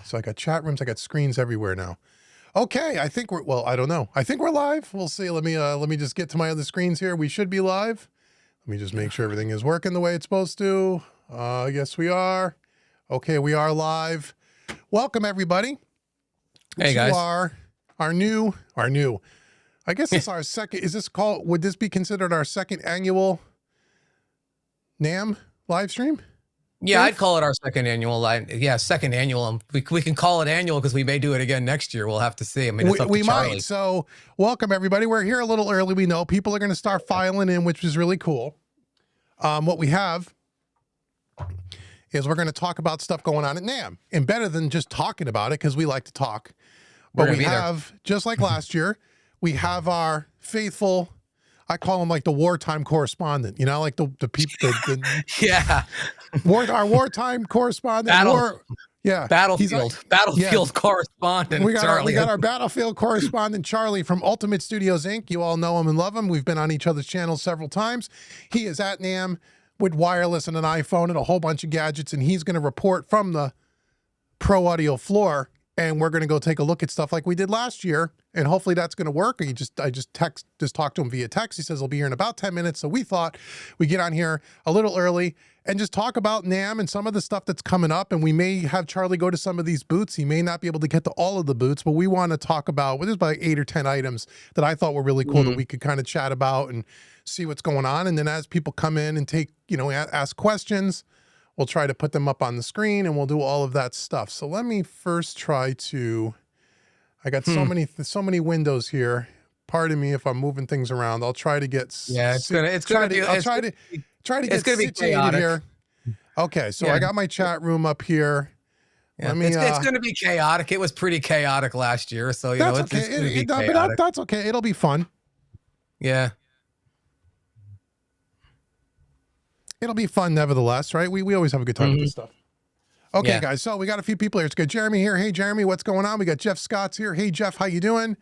So I got chat rooms, I got screens everywhere now. Okay, I think I don't know. I think we're live. We'll see. Let me just get to my other screens here. We should be live. Let me just make sure everything is working the way it's supposed to. Yes, we are. Okay, we are live. Welcome everybody. Hey guys. Our new. I guess it's our second. Would this be considered our second annual Naam live stream? Yeah, I'd call it our second annual line. Yeah, second annual. We can call it annual because we may do it again next year. We'll have to see. I mean, it's up to Charlie. Might. So welcome everybody. We're here a little early. We know people are going to start filing in, which is really cool. What we have is we're going to talk about stuff going on at Naam, and better than just talking about it because we like to talk. But we have, just like last year, we have our faithful, I call him like the wartime correspondent, you know, like the people, yeah, our wartime correspondent. Battlefield correspondent. We got our battlefield correspondent, Charlie from Ultimate Studios, Inc. You all know him and love him. We've been on each other's channels several times. He is at Naam with wireless and an iPhone and a whole bunch of gadgets, and he's going to report from the pro audio floor. And we're going to go take a look at stuff like we did last year. And hopefully that's going to work. I just talked to him via text. He says he'll be here in about 10 minutes. So we thought we'd get on here a little early and just talk about Naam and some of the stuff that's coming up. And we may have Charlie go to some of these booths. He may not be able to get to all of the booths, but we want to talk about, there's about 8 or 10 items that I thought were really cool that we could kind of chat about and see what's going on. And then as people come in and ask questions, we'll try to put them up on the screen and we'll do all of that stuff. So let me first try to, I got so many windows here. Pardon me if I'm moving things around. I'll try to get, it's gonna be chaotic here. Okay. So I got my chat room up here. Yeah, it's going to be chaotic. It was pretty chaotic last year. So, that's okay. That's okay. It'll be fun. Yeah. It'll be fun nevertheless, right? We always have a good time with this stuff. Okay, guys. So we got a few people here. It's got Jeremy here. Hey, Jeremy, what's going on? We got Jeff Scott's here. Hey, Jeff, how you doing?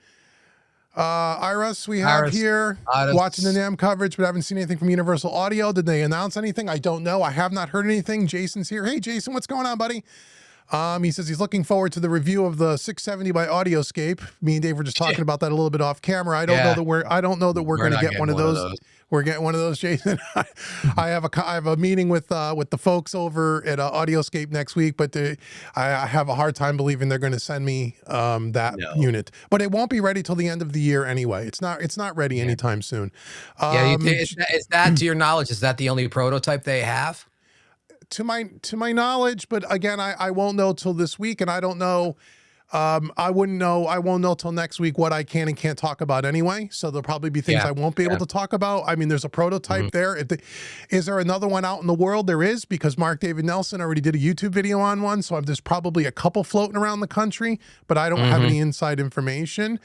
Iris, we have here watching the Naam coverage, but haven't seen anything from Universal Audio. Did they announce anything? I don't know. I have not heard anything. Jason's here. Hey, Jason, what's going on, buddy? He says he's looking forward to the review of the 670 by Audioscape. Me and Dave were just talking about that a little bit off camera. I don't know that we're going to get one of those. We're getting one of those, Jason. I have a meeting with the folks over at Audioscape next week, but I have a hard time believing they're going to send me that unit. But it won't be ready till the end of the year anyway. It's not ready anytime soon. Is that, to your knowledge, is that the only prototype they have? To my knowledge, but again, I won't know till this week, and I don't know. I won't know till next week what I can and can't talk about anyway. So there'll probably be things I won't be able to talk about. I mean, there's a prototype there. Is there another one out in the world? There is, because Mark David Nelson already did a YouTube video on one. So there's probably a couple floating around the country, but I don't have any inside information.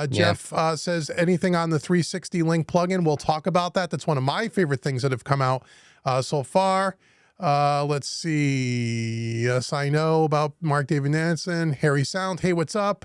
Jeff says anything on the 360 link plugin. We'll talk about that. That's one of my favorite things that have come out so far. Let's see. Yes, I know about Mark David Nansen. Harry Sound. Hey, what's up?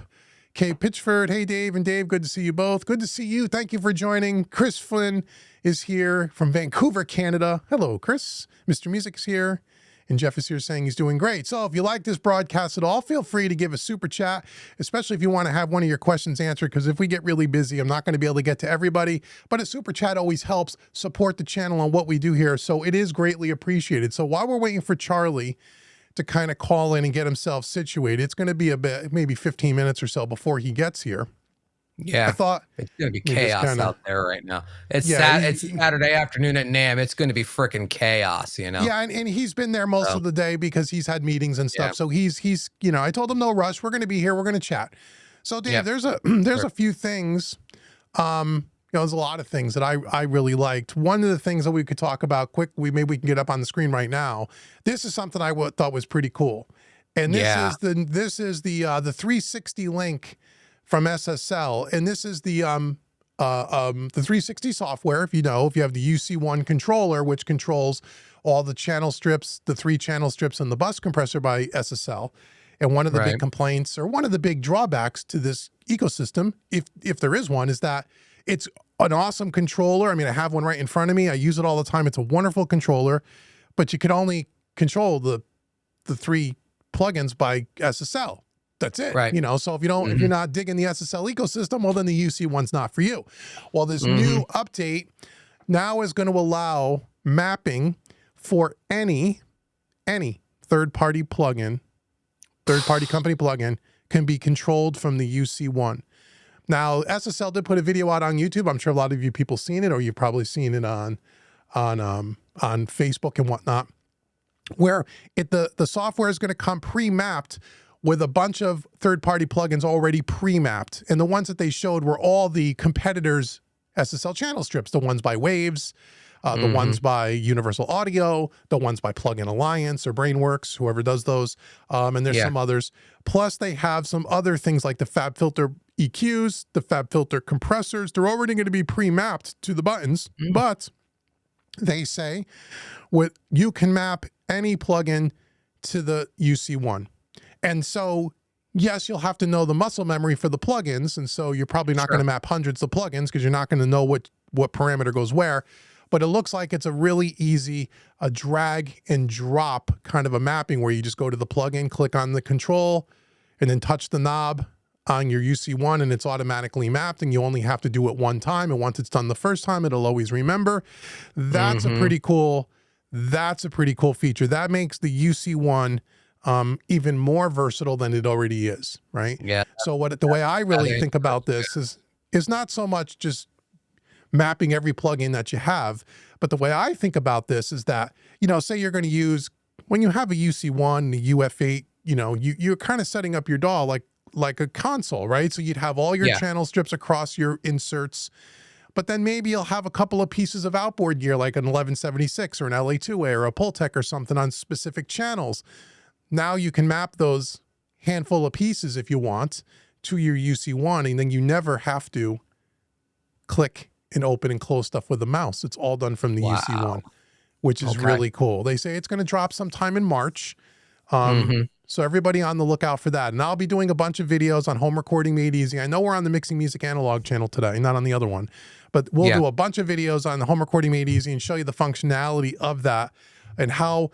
Kay Pitchford. Hey, Dave and Dave. Good to see you both. Good to see you. Thank you for joining. Chris Flynn is here from Vancouver, Canada. Hello, Chris. Mr. Music's here. And Jeff is here saying he's doing great. So if you like this broadcast at all, feel free to give a super chat, especially if you want to have one of your questions answered, because if we get really busy, I'm not going to be able to get to everybody. But a super chat always helps support the channel on what we do here. So it is greatly appreciated. So while we're waiting for Charlie to kind of call in and get himself situated, it's going to be a bit, maybe 15 minutes or so before he gets here. Yeah, I thought it's going to be chaos out there right now. It's Saturday afternoon at Naam. It's going to be freaking chaos, you know? Yeah, and he's been there most of the day because he's had meetings and stuff. Yeah. So he's I told him no rush. We're going to be here. We're going to chat. So Dave, there's a few things. There's a lot of things that I really liked. One of the things that we could talk about maybe we can get up on the screen right now. This is something I thought was pretty cool, and this is the 360 link from SSL, and this is the 360 software. If you have the UC1 controller, which controls all the channel strips, the 3 channel strips, and the bus compressor by SSL. And one of the big complaints, or one of the big drawbacks to this ecosystem, if there is one, is that it's an awesome controller. I mean, I have one right in front of me. I use it all the time. It's a wonderful controller, but you can only control the 3 plugins by SSL. That's it. Right. You know, so if you're not digging the SSL ecosystem, well, then the UC one's not for you. Well, this new update now is going to allow mapping for any third-party plugin, third-party company plugin can be controlled from the UC1. Now, SSL did put a video out on YouTube. I'm sure a lot of you people seen it, or you've probably seen it on Facebook and whatnot, where the software is going to come pre-mapped with a bunch of third-party plugins already pre-mapped. And the ones that they showed were all the competitors' SSL channel strips, the ones by Waves, the ones by Universal Audio, the ones by Plugin Alliance or Brainworks, whoever does those. And there's some others. Plus, they have some other things like the FabFilter EQs, the FabFilter compressors. They're already going to be pre-mapped to the buttons, but they say you can map any plugin to the UC1. And so, yes, you'll have to know the muscle memory for the plugins. And so you're probably not going to map hundreds of plugins because you're not going to know what parameter goes where. But it looks like it's a really easy, a drag and drop kind of a mapping where you just go to the plugin, click on the control, and then touch the knob on your UC1 and it's automatically mapped, and you only have to do it one time. And once it's done the first time, it'll always remember. That's a pretty cool feature. That makes the UC1 even more versatile than it already is, right? Yeah. So the way I really think about this is not so much just mapping every plugin that you have, but the way I think about this is that, say you're going to use, when you have a UC1, a UF8, you're kind of setting up your DAW like a console, right? So you'd have all your channel strips across your inserts, but then maybe you'll have a couple of pieces of outboard gear like an 1176 or an LA2A or a Pultec or something on specific channels. Now you can map those handful of pieces if you want to your UC1, and then you never have to click and open and close stuff with a mouse. It's all done from the UC1, which is really cool. They say it's going to drop sometime in March. So everybody on the lookout for that. And I'll be doing a bunch of videos on home recording made easy. I know we're on the Mixing Music Analog channel today, not on the other one, but we'll do a bunch of videos on the home recording made easy and show you the functionality of that and how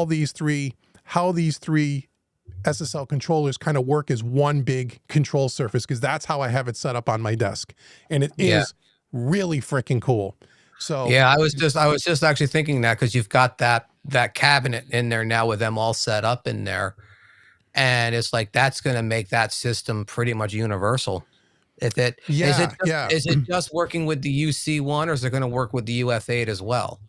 these three SSL controllers kind of work as one big control surface, because that's how I have it set up on my desk. And it is really freaking cool. So I was just actually thinking that, because you've got that cabinet in there now with them all set up in there, and it's like that's going to make that system pretty much universal. Is it just working with the UC1, or is it going to work with the UF8 as well?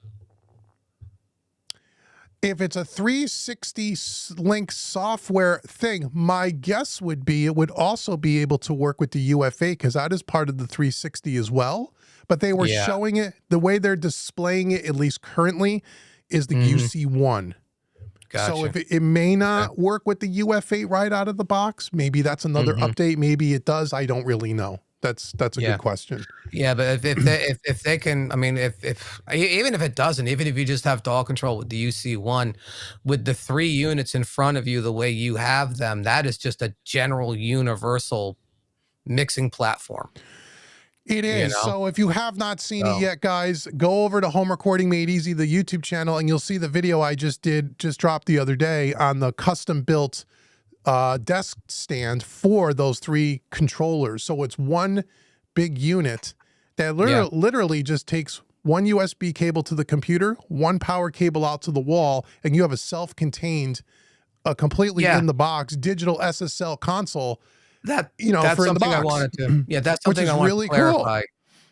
If it's a 360 link software thing, my guess would be it would also be able to work with the UF8, because that is part of the 360 as well. But they were showing it, the way they're displaying it, at least currently, is the UC1. Gotcha. So if it may not work with the UF8 right out of the box, maybe that's another update. Maybe it does. I don't really know. That's a good question. Yeah, but if they can, I mean, if even if it doesn't, even if you just have DAW control with the UC1, with the 3 units in front of you the way you have them, that is just a general universal mixing platform. It is. So if you have not seen it yet, guys, go over to Home Recording Made Easy, the YouTube channel, and you'll see the video I just dropped the other day on the custom built desk stand for those 3 controllers. So it's one big unit that literally just takes one USB cable to the computer, one power cable out to the wall, and you have a self-contained, completely in the box digital SSL console. That's something I wanted to. That's something I want to clarify. Cool.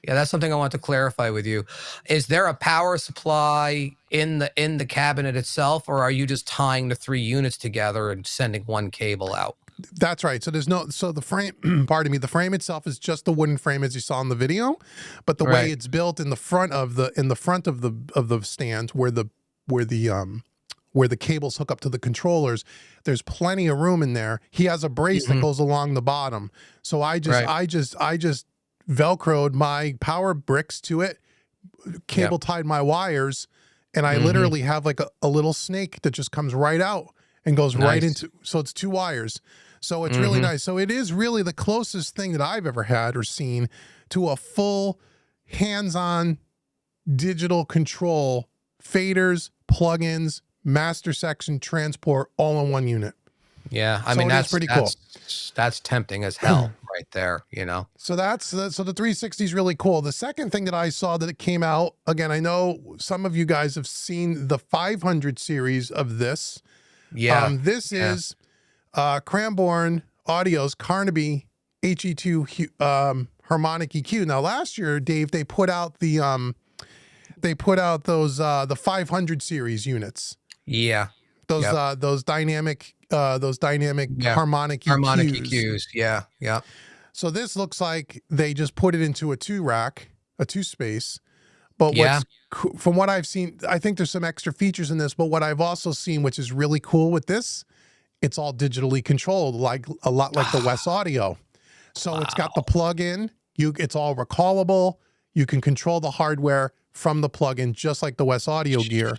Yeah, that's something I want to clarify with you. Is there a power supply in the cabinet itself, or are you just tying the 3 units together and sending one cable out? That's right. So the frame, pardon me, the frame itself is just the wooden frame as you saw in the video, but the way it's built in the front of the stand where the cables hook up to the controllers, there's plenty of room in there. He has a brace that goes along the bottom. So I just Velcroed my power bricks to it, cable tied my wires, and I literally have like a little snake that just comes right out and goes right into, so it's 2 wires. So it's really nice. So it is really the closest thing that I've ever had or seen to a full hands-on digital control, faders, plugins, master section, transport, all in one unit. Yeah, I So mean it is pretty cool. that's tempting as hell right there, So so the 360 is really cool. The second thing that I saw that it came out, again, I know some of you guys have seen the 500 series of this. Yeah. This Yeah. is Cranborn Audio's Carnaby HE2 harmonic EQ. Now last year, Dave, they put out those the 500 series units. Yeah. Those dynamic Yeah. harmonic Harmonic EQs. EQs. Yeah. Yeah. So this looks like they just put it into a two space. But Yeah. from what I've seen, I think there's some extra features in this. But what I've also seen, which is really cool with this, it's all digitally controlled, like a lot like the Wes Audio. So it's got the plug-in. It's all recallable. You can control the hardware from the plug-in, just like the Wes Audio gear,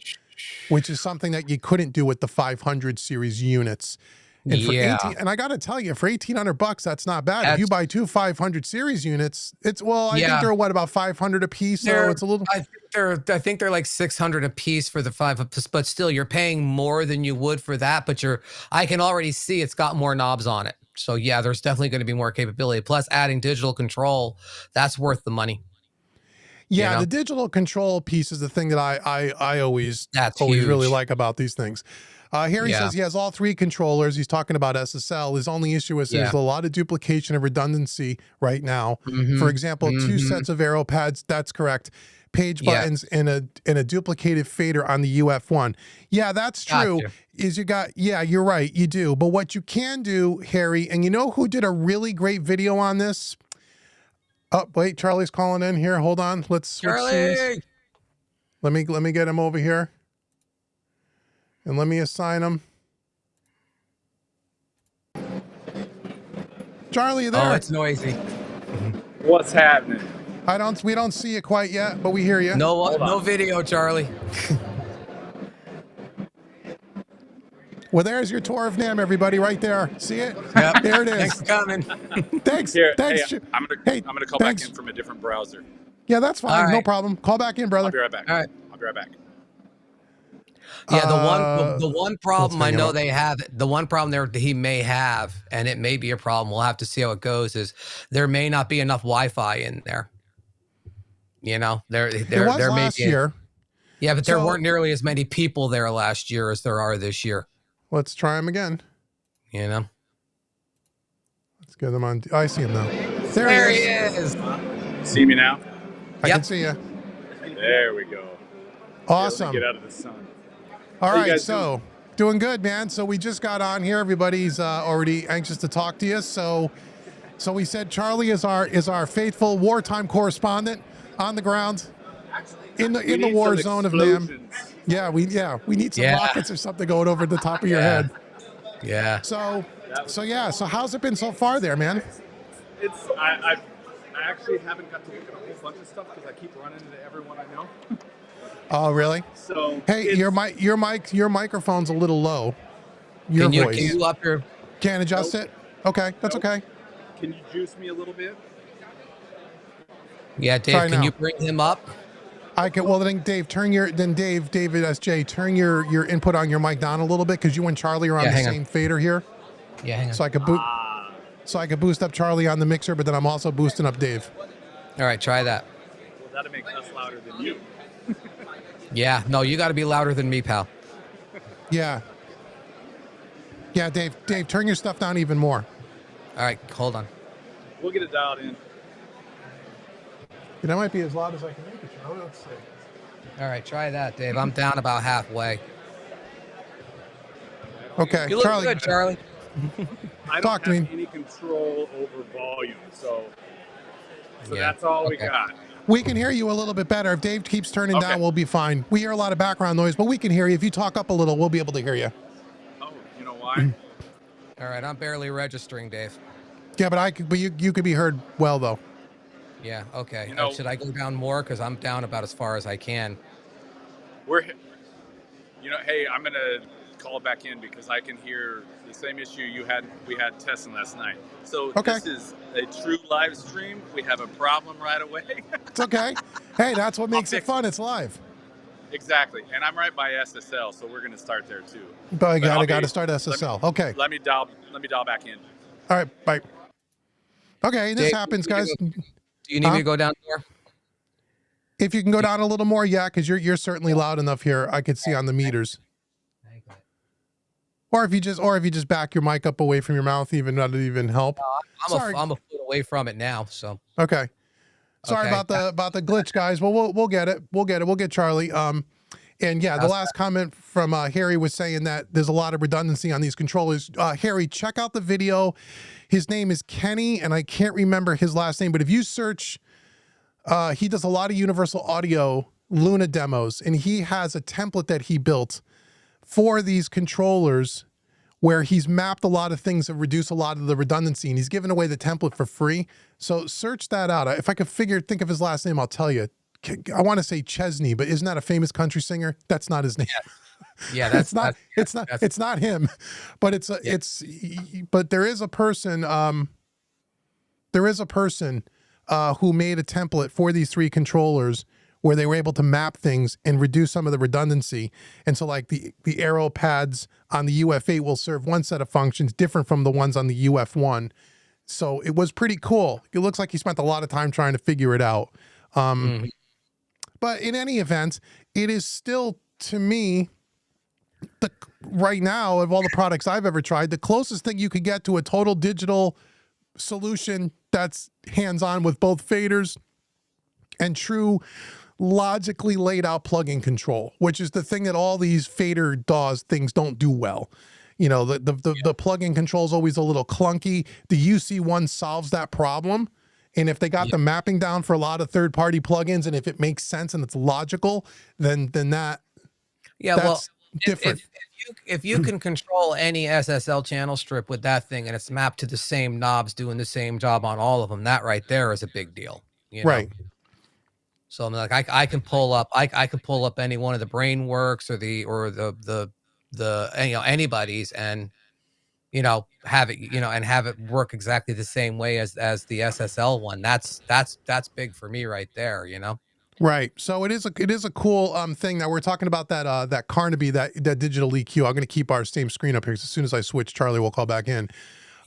which is something that you couldn't do with the 500 series units. And for Yeah. 18, and I got to tell you, for $1,800, that's not bad. If That's- you buy two 500 series units, I think Yeah. they're about 500 a piece. So it's a little. I think they're like 600 a piece for the 5, but still you're paying more than you would for that. But I can already see it's got more knobs on it. So yeah, there's definitely going to be more capability. Plus adding digital control, that's worth the money. Yeah, the digital control piece is the thing that I always huge. really like about these things. Here he says he has all 3 controllers. He's talking about SSL. His only issue is there's a lot of duplication of redundancy right now. For example, 2 sets of arrow pads. That's correct. Page buttons and a duplicated fader on the UF1. Yeah, that's true. Gotcha. You're right. You do. But what you can do, Harry, and you know who did a really great video on this? Oh, wait, Charlie's calling in here. Hold on. Let's switch scenes. Let me get him over here. And let me assign him. Charlie, you there? Oh, it's noisy. What's happening? We don't see you quite yet, but we hear you. No video, Charlie. Well, there's your tour of Naam, everybody, right there. See it? Yep. There it is. Thanks for coming. Thanks. Here, Thanks. hey, I'm gonna call back in from a different browser. Yeah, that's fine. Right. No problem. Call back in, brother. I'll be right back. All right. I'll be right back. Yeah, the one problem I know they have, the one problem there that he may have, and it may be a problem, we'll have to see how it goes, is there may not be enough Wi-Fi in there. There was last year. Yeah, but there weren't nearly as many people there last year as there are this year. Let's try him again. Let's get him on. I see him now. There he is. See me now? I can see you. There we go. Awesome. Get out of the sun. All right, so doing good, man. So we just got on here. Everybody's already anxious to talk to you. So we said Charlie is our faithful wartime correspondent on the ground in the war zone of Naam. Yeah, we need some rockets or something going over the top of your head. Yeah. So how's it been so far there, man? I actually haven't got to look at a whole bunch of stuff because I keep running into everyone I know. Oh, really? So hey, your microphone's a little low. Your voice. Can you up your? Can't adjust it? Okay, that's okay. Can you juice me a little bit? Yeah, Dave, can you bring him up? I can. Well, then Dave, David SJ, turn your input on your mic down a little bit because you and Charlie are on the same fader here. Yeah, hang on. So I could boost up Charlie on the mixer, but then I'm also boosting up Dave. All right, try that. Well, that'll make us louder than you. Yeah, no, you got to be louder than me, pal. Yeah. Yeah, Dave, turn your stuff down even more. All right, hold on. We'll get it dialed in. That might be as loud as I can make it, Charlie. Let's see. All right, try that, Dave. I'm down about halfway. Okay, You look Charlie. good, Charlie. I don't have any control over volume, so that's all we got. We can hear you a little bit better. If Dave keeps turning down, we'll be fine. We hear a lot of background noise, but we can hear you. If you talk up a little, we'll be able to hear you. Oh, you know why? All right, I'm barely registering, Dave. Yeah, but you could be heard well though. Yeah. Okay. Should I go down more? Because I'm down about as far as I can. Hey, I'm gonna call back in because I can hear the same issue we had testing last night. So this is a true live stream. We have a problem right away. It's okay. Hey, that's what makes it fun. It's live. Exactly, and I'm right by SSL, so we're going to start there too. But I got to start SSL. Okay. Let me dial back in. All right. Bye. Okay, this Dave, happens, guys. do you need me to go down there? If you can go down a little more, yeah, because you're certainly loud enough here. I could see on the meters. Or if you just back your mic up away from your mouth, even that'd even help. I'm a foot away from it now, so okay. Sorry about the glitch, guys. Well, we'll get it. We'll get Charlie. And yeah, the last comment from Harry was saying that there's a lot of redundancy on these controllers. Harry, check out the video. His name is Kenny, and I can't remember his last name, but if you search, he does a lot of Universal Audio Luna demos, and he has a template that he built for these controllers where he's mapped a lot of things that reduce a lot of the redundancy, and he's given away the template for free. So search that out. If I could think of his last name, I'll tell you. I want to say Chesney, but isn't that a famous country singer? That's not his name. Yeah, that's it's not him, but but there is a person who made a template for these three controllers where they were able to map things and reduce some of the redundancy. And so like the arrow pads on the UF8 will serve one set of functions different from the ones on the UF1. So it was pretty cool. It looks like he spent a lot of time trying to figure it out. But in any event, it is still, to me, right now, of all the products I've ever tried, the closest thing you could get to a total digital solution that's hands-on with both faders and true logically laid out plug-in control, which is the thing that all these fader DAWs things don't do well. You know, the plug-in control is always a little clunky. The UC1 solves that problem. And if they got the mapping down for a lot of third-party plugins, and if it makes sense and it's logical, then that's different. If you can control any SSL channel strip with that thing and it's mapped to the same knobs doing the same job on all of them, that right there is a big deal. You know? Right. So I'm like, I can pull up any one of the Brainworks or anybody's and have it work exactly the same way as the SSL one. That's big for me right there. Right. So it is a cool thing that we're talking about, that Carnaby, that digital EQ. I'm going to keep our same screen up here because as soon as I switch, Charlie will call back in.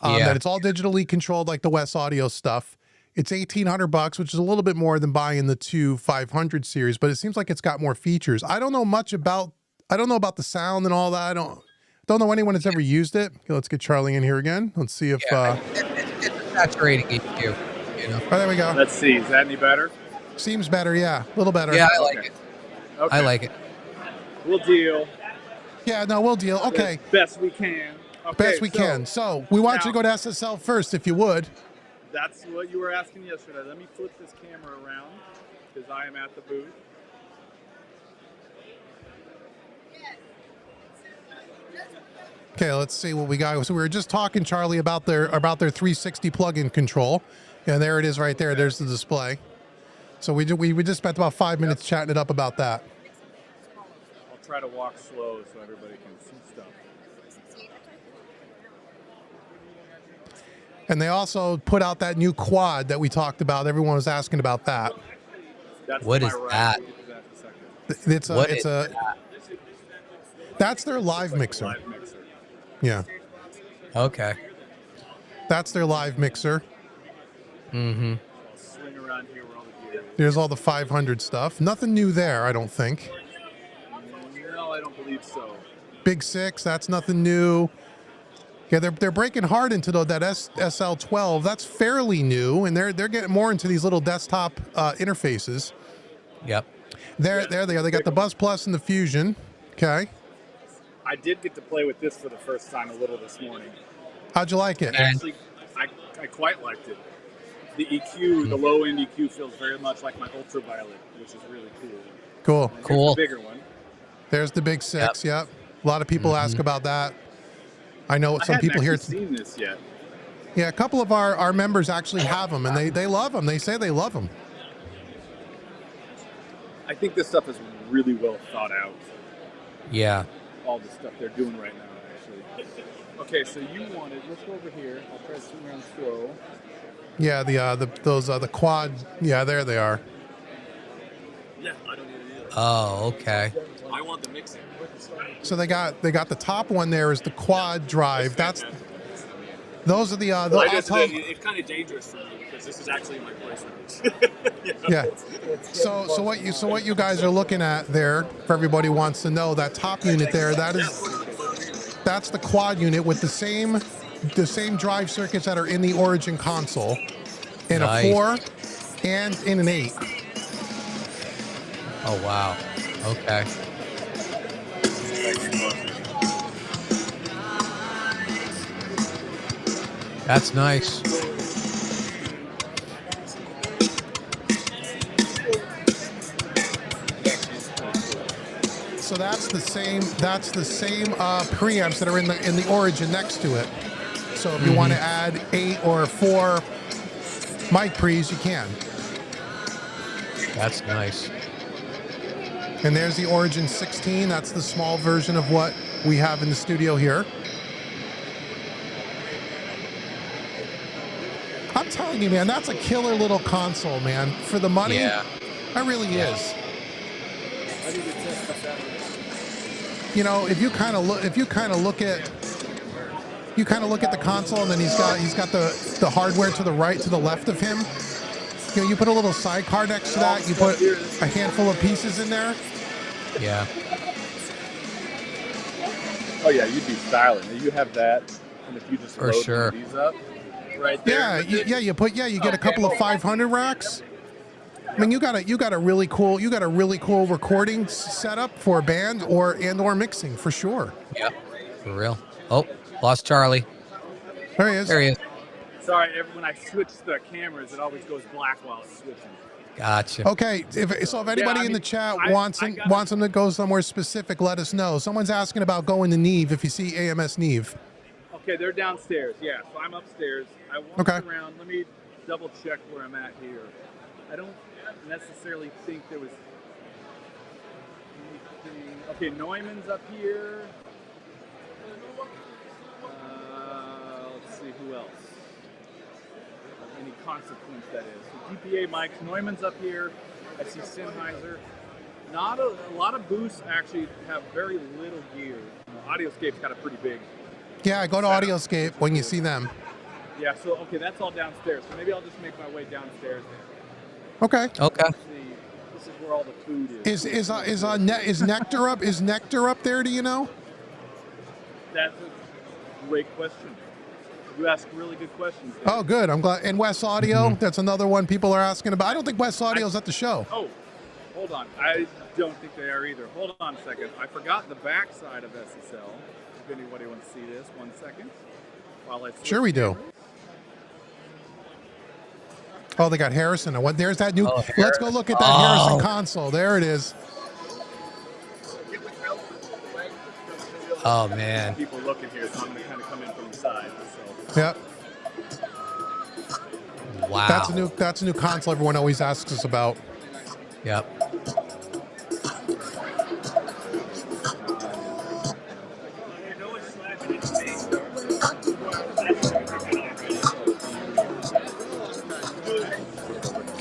That it's all digitally controlled like the West Audio stuff. It's $1,800, which is a little bit more than buying the two 500 series, but it seems like it's got more features. I don't know about the sound and all that. I don't know anyone that's ever used it. Okay, let's get Charlie in here again. Let's see if it's a saturating EQ. Oh, there we go. Let's see. Is that any better? Seems better, yeah. A little better. Yeah, I like it. Okay. I like it. We'll deal. Yeah, no, we'll deal. Okay. Best we can. Okay, Best we can. So we want you to go to SSL first, if you would. That's what you were asking yesterday. Let me flip this camera around because I am at the booth. Okay, let's see what we got. So we were just talking, Charlie, about their 360 plug-in control, and there it is right there. There's the display. So we just spent about 5 minutes chatting it up about that. I'll try to walk slow so everybody can see stuff. And they also put out that new quad that we talked about. Everyone was asking about that. What is that? That's their live mixer. Yeah. Okay. That's their live mixer. Mm-hmm. Swing around here where all the gear is. There's all the 500 stuff. Nothing new there, I don't think. No, I don't believe so. Big Six, that's nothing new. Yeah, they're breaking hard into that SL12. That's fairly new, and they're getting more into these little desktop interfaces. Yep. There they are. They got the Buzz Plus and the Fusion. Okay. I did get to play with this for the first time a little this morning. How'd you like it? Actually, I quite liked it. The EQ, the low end EQ, feels very much like my ultraviolet, which is really cool. Cool. The bigger one. There's the Big Six. Yep. A lot of people ask about that. I know some people here. I haven't seen this yet. Yeah, a couple of our members actually have them, and they love them. They say they love them. I think this stuff is really well thought out. Yeah. All the stuff they're doing right now, actually. Okay, so let's go over here. I'll try to swing around slow. Yeah, the quad. Yeah, there they are. Yeah, I don't need it Oh, okay. I want the mixing. So they got the top one there is the quad drive. Those are the it's kind of dangerous for me because this is actually my place. Yeah. So what you guys are looking at there, for everybody who wants to know, that top unit there, that's the quad unit with the same drive circuits that are in the Origin console, in a 4 and in an 8. Oh wow. Okay. That's nice. So that's the same preamps that are in the Origin next to it. So if you want to add 8 or 4 mic pre's, you can. That's nice. And there's the Origin 16. That's the small version of what we have in the studio here. I'm telling you, man, that's a killer little console, man. For the money, that really is. You know, if you kind of look at the console, and then he's got the hardware to the right, to the left of him. You know, you put a little sidecar next to that. You put a handful of pieces in there. Yeah. Oh yeah, you'd be styling. You have that, and if you just load these up, right there. Yeah, you get a couple of 500 racks. I mean, you got a really cool recording setup for a band or mixing for sure. Yeah, for real. Oh, lost Charlie. There he is. There he is. Sorry, when I switch the cameras, it always goes black while it's switching. Gotcha. Okay, if anybody in the chat wants him to go somewhere specific, let us know. Someone's asking about going to Neve, if you see AMS Neve. Okay, they're downstairs. Yeah, so I'm upstairs. I walked around. Let me double check where I'm at here. I don't necessarily think there was anything. Okay, Neumann's up here. Let's see who else. Any consequence, that is. So DPA mics, Neumann's up here. I see Sennheiser. Not a lot of booths actually have very little gear. Audioscape's got a pretty big. Yeah, go to Audioscape when you see them. Yeah, so okay, that's all downstairs. So maybe I'll just make my way downstairs. Okay. Okay. This is where all the food is. Is Nectar up? Is Nectar up there? Do you know? That's a great question. You ask really good questions. Dave. Oh, good. I'm glad. And West Audio, that's another one people are asking about. I don't think West Audio's at the show. Oh, hold on. I don't think they are either. Hold on a second. I forgot the back side of SSL. If anybody wants to see this, 1 second. Sure we do. Oh, they got Harrison. There's that new. Let's go look at that Harrison console. There it is. Oh man. People looking here, so I'm going to kind of come in from the side. So. Yep. Wow. That's a new console everyone always asks us about. Yep.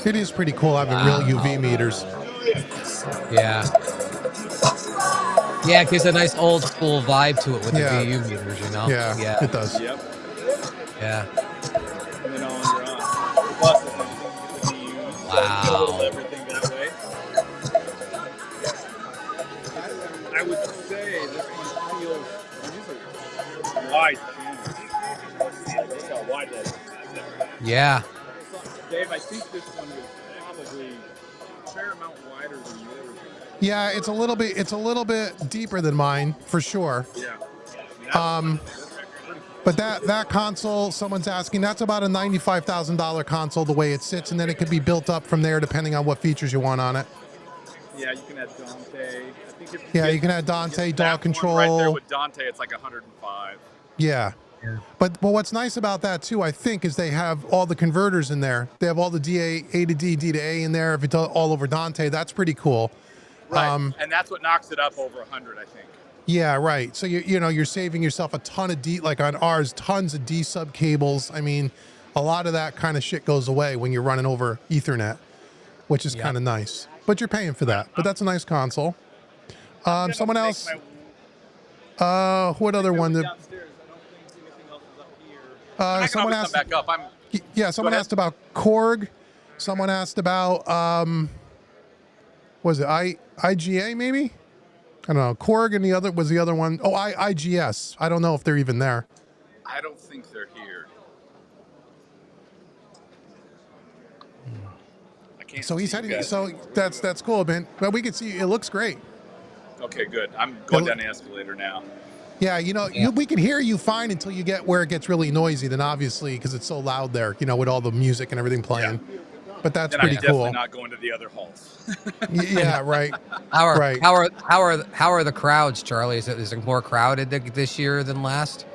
It is pretty cool having real UV meters. Yeah. Yeah, it gives a nice old school vibe to it with the VU meters, you know? Yeah, it does. Yep. Yeah. And then on your buses, wow. Everything that way. I would say this one feels wide channels. Look how wide that is. Yeah. Dave, I think this one is probably a fair amount wider than yours. Yeah, it's a little bit deeper than mine for sure. Yeah. But that console, someone's asking, that's about a $95,000 console the way it sits, and then it could be built up from there depending on what features you want on it. Yeah, you can add Dante. I think if you can add Dante, dog control. Right there with Dante, it's like 105. Yeah. But what's nice about that too, I think, is they have all the converters in there. They have all the A to D, D to A in there. If it's all over Dante, that's pretty cool. Right, and that's what knocks it up over 100, I think. Yeah, right. So you're saving yourself a ton of D, like on ours, tons of D sub cables. I mean, a lot of that kind of shit goes away when you're running over Ethernet, which is kind of nice. but you're paying for that. But that's a nice console. I'm gonna Someone make else. What my other way one? downstairs. I don't think anything else is up here. And I can Someone always come asked. back up. Yeah, someone ahead. asked about Korg. Someone asked about was it IGA maybe? I don't know. Korg and the other was the other one. Oh, IGS. I don't know if they're even there. I don't think they're here. I can't. So he's see you heading. guys So anymore. Where you that's cool, man. But we can see it looks great. go? Okay, good. I'm going down the escalator now. Yeah, you know, we can hear you fine until you get where it gets really noisy. Then obviously, because it's so loud there, you know, with all the music and everything playing. But that's Then pretty I'm definitely cool. not going to the other halls. Yeah, right. How are Right. how are the crowds, Charlie? Is it more crowded this year than last?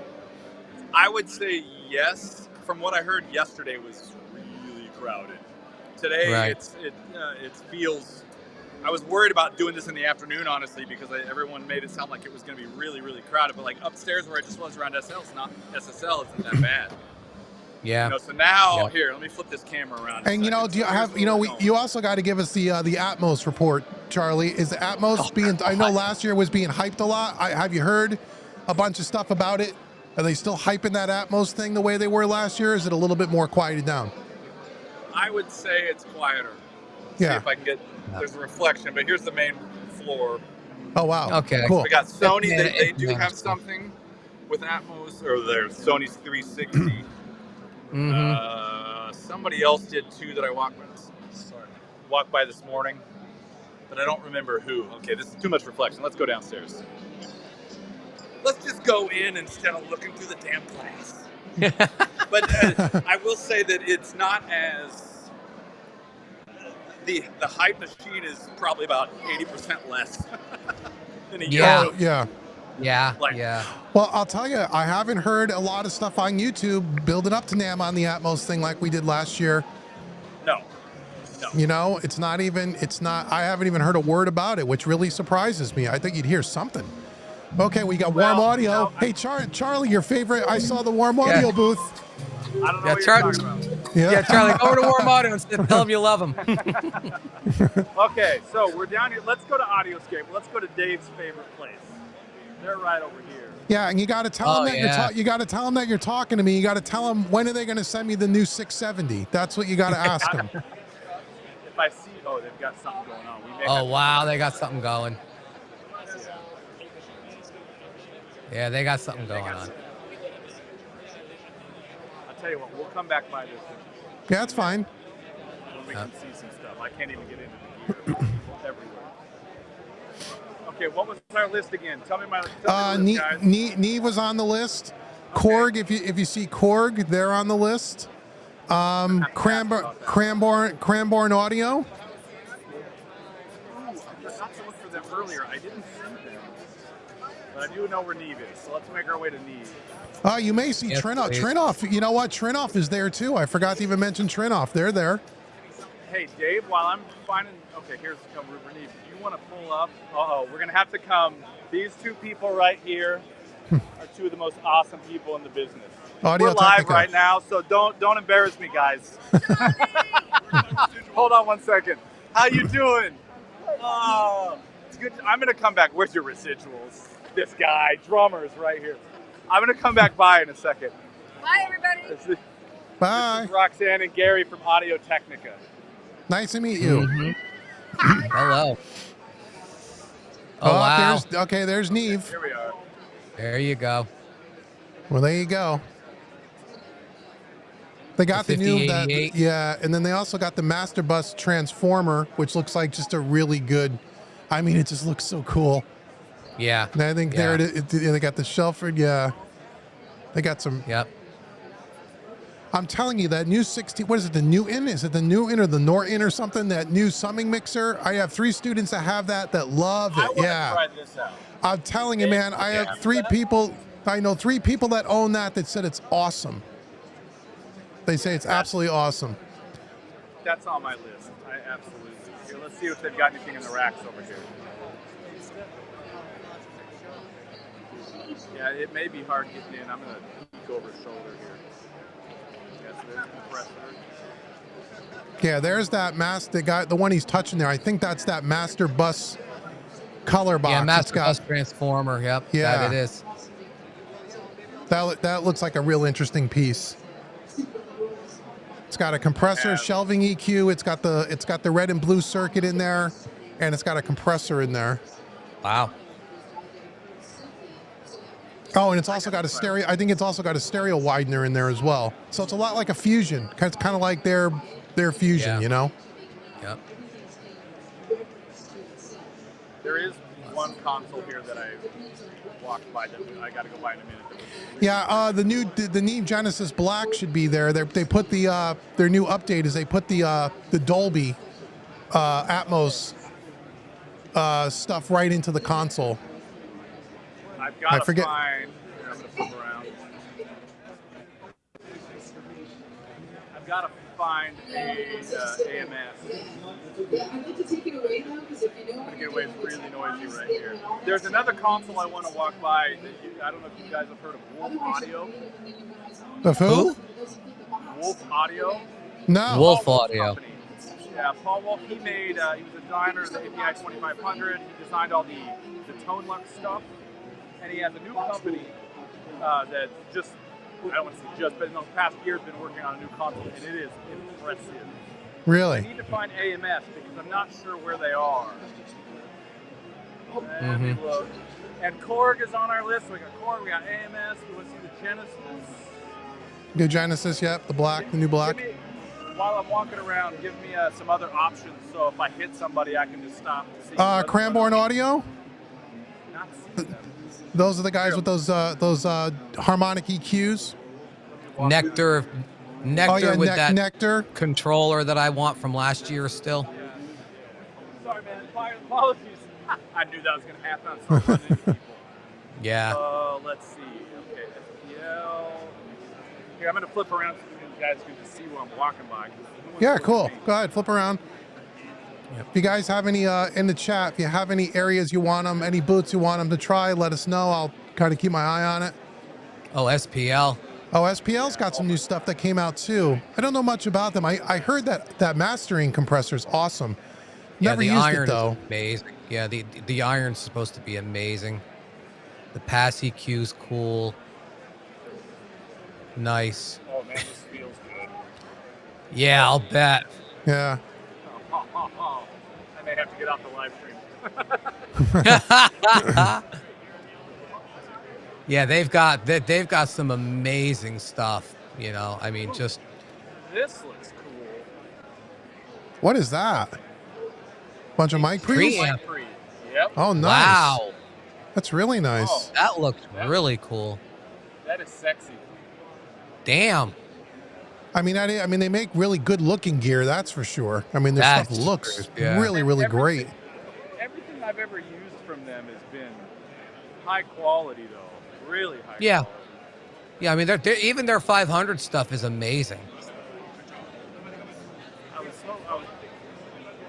I would say yes. From what I heard yesterday, was really crowded. Today, Right. it feels. I was worried about doing this in the afternoon, honestly, because everyone made it sound like it was going to be really, really crowded. But like upstairs where I just was around SSL isn't that bad. Yeah. You know, so now here, let me flip this camera around. And you know, do you have you also got to give us the Atmos report, Charlie? Is the Atmos being? I know last year was being hyped a lot. Have you heard a bunch of stuff about it? Are they still hyping that Atmos thing the way they were last year? Or is it a little bit more quieted down? I would say it's quieter. Yeah. See if I can get. There's a reflection, but here's the main floor. Oh wow. Okay. Cool. We got Sony. Yeah, They do yeah, have it's cool. something with Atmos, or their Sony's 360. Somebody else did too that I walked by this morning, but I don't remember who. Okay, this is too much reflection. Let's go downstairs. Let's just go in instead of looking through the damn glass. But I will say that it's not as the hype machine is probably about 80% less than a year Yeah. ago. Yeah. Yeah. Like- Yeah. Well, I'll tell you, I haven't heard a lot of stuff on YouTube building up to Naam on the Atmos thing like we did last year. No. You know, it's not. I haven't even heard a word about it, which really surprises me. I think you'd hear something. Okay, we got warm Well, audio. you know, Hey, Charlie, your favorite. I saw the warm audio booth. I don't know Yeah, what Charlie- you're talking about. Yeah, Charlie, go over to Warm Audio and tell them you love them. Okay, so we're down here. Let's go to Audioscape. Let's go to Dave's favorite place. They're right over here. Yeah, and you got to tell them that yeah. you got to tell them that you're talking to me. You got to tell them when are they going to send me the new 670. That's what you got to ask them. If I see, they've got something going on. We may Oh have- wow, they got something going. Yeah, they got something going on. I'll tell you what, we'll come back by this Yeah, that's fine. when we can see some stuff. I can't even get into the gear. Everywhere. Okay, what was our list again? Tell me the list, guys. Neve was on the list. Korg, if you see Korg, they're on the list. Cranborn Audio. Ooh, I forgot to look for them earlier. I didn't see them. But I do know where Neve is, so let's make our way to Neve. You may see Yes, Trinoff. please. Trinoff, you know what? Trinoff is there too. I forgot to even mention Trinoff. They're there. Hey, Dave, while I'm finding... Okay, here's Neve. Do you want to pull up? We're going to have to come. These two people right here are two of the most awesome people in the business. Audio We're live Technica. right now, so don't embarrass me, guys. Hold on 1 second. How you doing? Oh, it's good. I'm gonna come back. Where's your residuals? This guy, drummers, right here. I'm gonna come back by in a second. Hi, everybody. This Bye. is Roxanne and Gary from Audio Technica. Nice to meet you. Mhm. Hello. Oh wow. There's Neve. Here we are. There you go. Well, there you go. They got the new 5088. yeah, and then they also got the Master Bus Transformer, which looks like just a really good. I mean, it just looks so cool. Yeah. And I think Yeah. they got the Shelford. Yeah, they got some. Yep. I'm telling you, that new 60. What is it? The new in? Is it the new in or the Norton or something? That new summing mixer. I have 3 students that have that love I it. want to Yeah. try this out. I'm telling you, man, I have 3 people. I know 3 people that own that said it's awesome. They say it's absolutely awesome. That's on my list. I absolutely. Here, let's see if they've got anything in the racks over here. Yeah, it may be hard getting in. I'm gonna peek over his shoulder here. Yes, there's a compressor. Yeah, there's that master guy, the one he's touching there. I think that's that master bus color box. Yeah, It's Master got, Bus Transformer. Yep, Yeah. that it is. that looks like a real interesting piece. It's got a compressor, shelving EQ. It's got the red and blue circuit in there, and it's got a compressor in there. Wow. Oh, and it's also got a stereo. I think it's also got a stereo widener in there as well. So it's a lot like a Fusion. It's kind of like their Fusion, Yeah. you know? Yep. There is one console here that I walked by that I got to go by in a minute. Yeah, the Naam Genesis Black should be there. They put the their new update is they put the Dolby Atmos stuff right into the console. I've got to forget- find. Here, I'm gonna flip around. I've got to find a AMS. I'm gonna get away. It's really noisy right here. There's another console I want to walk by. I don't know if you guys have heard of Wolf Audio. Of who? Wolf Audio. No. Wolf Paul Audio. Company. Yeah, Paul Wolf. He made. He was a designer of the API 2500. He designed all the Tone Lux stuff, and he has a new company that just. I don't want to say just, but in the past year has been working on a new console, and it is impressive. I Really? need to find AMS because I'm not sure where they are. Let me look. And Korg is on our list. So we got Korg, we got AMS. We want to see the Genesis. The Genesis, yep. The black, the new black. Give me, while I'm walking around, give me some other options. So if I hit somebody, I can just stop. And see Cranborn Audio. Not see them. Those are the guys with those harmonic EQs. Nectar with that Nectar. controller that I want from last year still. Sorry, man. My apologies. I knew that was going to happen. I'm sorry for people. Yeah. Let's see. Okay, FPL. Here, I'm going to flip around so you guys can just see where I'm walking by. Yeah, cool. Go ahead, flip around. If you guys have any in the chat, if you have any areas you want them, any boots you want them to try, let us know. I'll kind of keep my eye on it. Oh, SPL. Oh, SPL's got some new stuff that came out too. I don't know much about them. I heard that mastering compressor is awesome. Never yeah, the used iron it though. is amazing. Yeah, the iron's supposed to be amazing. The pass EQ's cool. Nice. Oh, man, this feels good. Yeah, I'll bet. Yeah. I may have to get off the live stream. Yeah, they've got some amazing stuff. You know, I mean, just This looks cool. What is that? Bunch of mic pre's? Preamp. Yep. Oh, nice. wow, That's really nice. Oh. that looks really cool. That is sexy. Damn. I mean, they make really good-looking gear. That's for sure. I mean, their That's stuff looks true, yeah. really, really great. Everything I've ever used from them has been high quality, though. Really high Yeah. quality. Yeah, I mean, even their 500 stuff is amazing.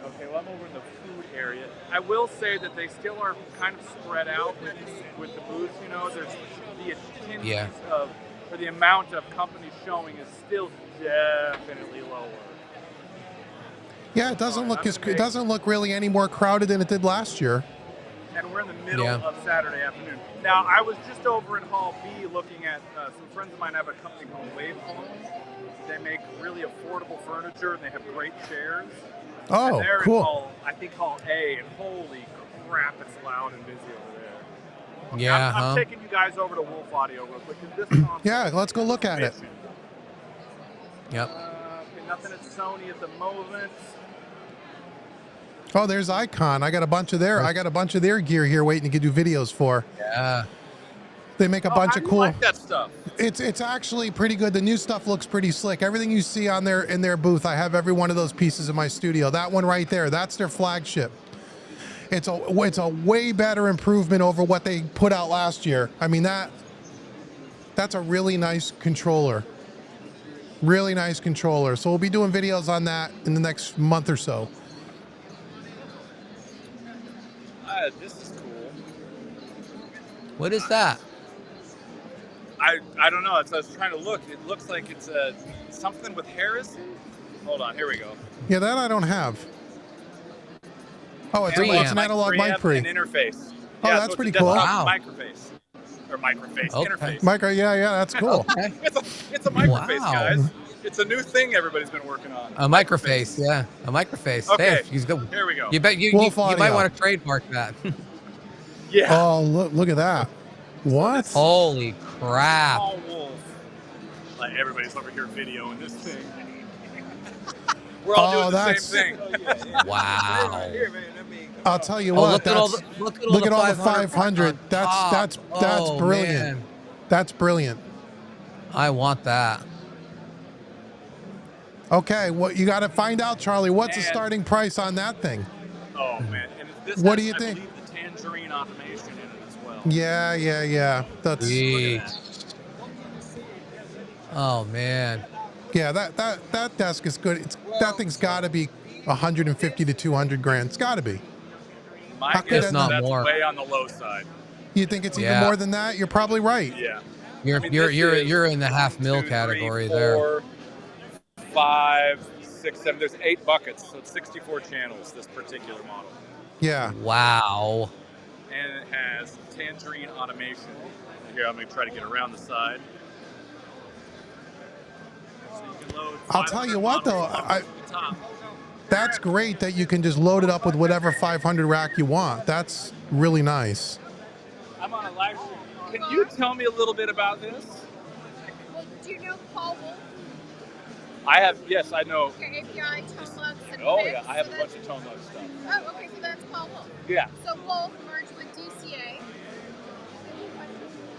Okay, well, I'm over in the food area. I will say that they still are kind of spread out with the booths. You know, there's the attendance Yeah. or the amount of companies showing is still definitely lower. Yeah, it doesn't look really any more crowded than it did last year. And we're in the middle Yeah. of Saturday afternoon. Now, I was just over in Hall B looking at some friends of mine have a company called Wave Home. They make really affordable furniture and they have great chairs. Oh, and they're cool. in Hall A, and holy crap, it's loud and busy over there. Okay, Yeah, I'm taking you guys over to Wolf Audio real quick. 'Cause this console Yeah, is let's go look at it. missing. Yep. Okay, nothing at Sony at the moment. Oh, there's Icon. I got a bunch of their gear here waiting to do videos for. Yeah. They make a bunch how of do you cool. like that stuff. It's actually pretty good. The new stuff looks pretty slick. Everything you see on in their booth, I have every one of those pieces in my studio. That one right there, that's their flagship. It's a way better improvement over what they put out last year. I mean that's a really nice controller. Really nice controller. So we'll be doing videos on that in the next month or so. This is cool. What is that? I don't know. I was trying to look. It looks like it's something with Harris. Hold on, here we go. Yeah, that I don't have. Oh, it's Preamp. an analog mic preamp and pre. interface. Oh, Yeah, that's so it's pretty a cool. desktop Wow. microface. Or microface, Okay. interface. Micro, yeah, that's cool. Okay. It's a microface, Wow. guys. It's a new thing everybody's been working on. A microface, yeah, a microface. Okay, Hey, he's good. here we go. You bet Wolf you might audio. want to trademark that. Yeah. Oh, look at that. What? this- Holy crap! Paul Wolf. Like everybody's over here videoing this thing. We're all doing the that's- same thing. Wow. I'll tell you Oh, what. look at all That's the look at all the 500 500. on That's top. that's Oh, brilliant. man. That's brilliant. I want that. Okay, what you got to find out, Charlie? What's the And- starting price on that thing? Oh man, and this What has, do you I think? believe, the tangerine automation in it as well. Yeah. That's Jeez. Oh man. yeah. That desk is good. That thing's got to be 150 to 200 grand. It's got to be. My How could guess it is not that's more? way on the low side. You think it's even Yeah. more than that? You're probably right. Yeah. You're I mean, you're this you're is you're in the half mil 1, 2, 3, category there. 4, 5, 6, 7. There's 8 buckets, so it's 64 channels. This particular model, Yeah. Wow. and it has tangerine automation. Here, I'm gonna try to get around the side. So you can load. I'll tell you what, though, 500 buckets at the top. That's great that you can just load it up with whatever 500 rack you want. That's really nice. I'm on a live stream. Can you tell me a little bit about this? Well, do you know Paul Wolf? Yes, I know. Okay, API, tone lux, and Oh Fix, yeah, I have so a bunch of tone lux stuff. Oh, okay, so that's Paul Wolf. Yeah. So Wolf merged with DCA.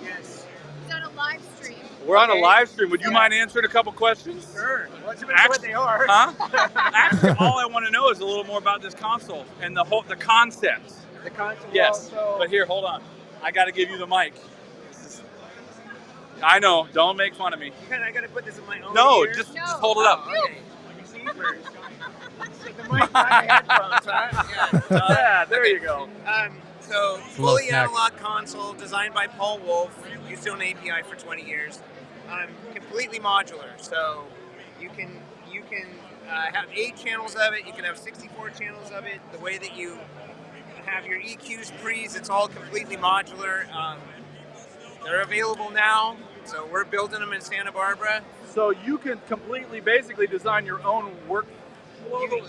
Yes. He's on a live stream. We're on a Okay. live stream. Would you mind answering a couple questions? Sure. What's what they are? Huh? Actually, all I want to know is a little more about this console and the concept. The console. Yes. So But here, hold on. I got to give you the mic. I know. Don't make fun of me. I gotta put this in my own No, ear? just No. hold it up. Oh, okay. Let me see first. So the mic by the headphones, huh? Yeah. Yeah, there you go. So Low fully tech. analog console designed by Paul Wolf. Used on API for 20 years. Completely modular. So you can have 8 channels of it. You can have 64 channels of it. The way that you have your EQs, pre's, it's all completely modular. They're available now. So we're building them in Santa Barbara. So you can completely, basically design your own workflow.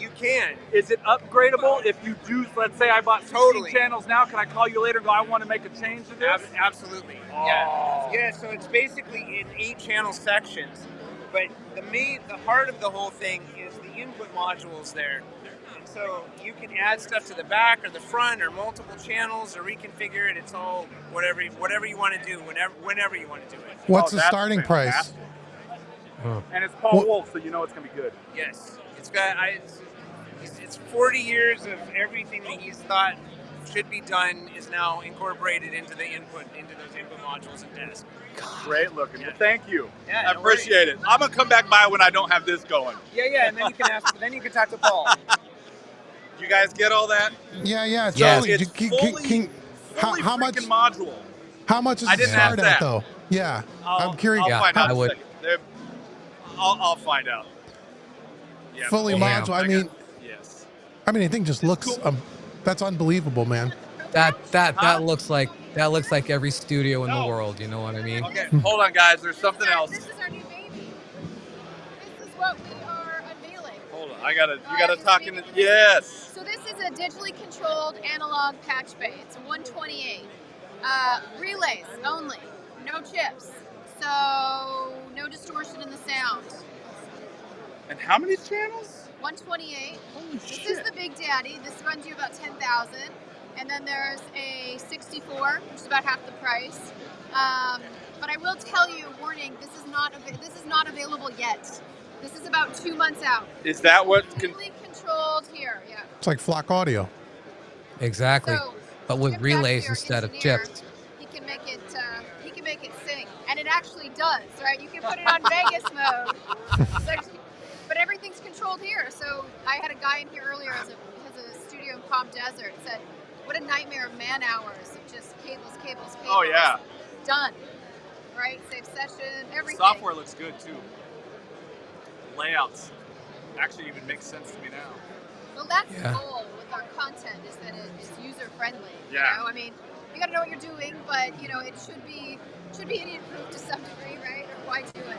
You can. Is it upgradable if you do? Let's say I bought 16 Totally. channels now. Can I call you later and go? I want to make a change to this. Absolutely. Oh. Yeah, so it's basically in 8 channel sections. But the heart of the whole thing is the input modules there. And so you can add stuff to the back or the front or multiple channels or reconfigure it. It's all whatever you want to do, whenever you want to do it. What's Oh, the that's starting price? fantastic. And it's Paul What- Wolf, so you know it's gonna be good. Yes. It's 40 years of everything that he's thought should be done is now incorporated into those input modules and desks. Great looking. Well, thank you. Yeah, I no worries. appreciate it. I'm gonna come back by when I don't have this going. Yeah, and then you can ask. Then you can talk to Paul. You guys get all that? Yeah. Yes. Charlie, It's fully how much? freaking module. How much does I it didn't start ask at that. though? Yeah, I'll, I'm curious. I'll Yeah, find out I in a would. second. I'll find out. Yeah, Fully Yeah. module. I mean, yes. I think just looks. cool. That's unbelievable, man. That Huh? looks like every studio in the No. world. You know what I mean? Okay, hold on, guys. There's something else. This is our new baby. This is what we are unveiling. Hold on. You gotta just talk read in. it. Yes. So this is a digitally controlled analog patch bay. It's 128. Relays only, no chips. So no distortion in the sound. And how many channels? 128. Holy This shit. is the big daddy. This runs you about 10,000. And then there's a 64, which is about half the price. But I will tell you, warning, this is not available yet. This is about 2 months out. Is that what can? Completely controlled here, yeah. It's like flock audio. Exactly. So, but with Jim relays Baxter, instead of engineer, chips. He can make it sing, and it actually does, right? You can put it on Vegas mode. But everything's controlled here. So I had a guy in here earlier as a studio in Palm Desert said, "What a nightmare of man hours of just cables." Oh yeah. Done. Right? Save session, everything. Software looks good too. Layouts. actually even makes sense to me now. Well, that's Yeah. the goal with our content is that it's user friendly. Yeah. You know, I mean, you got to know what you're doing, but you know, it should be idiot proof to some degree, right? Or why do it?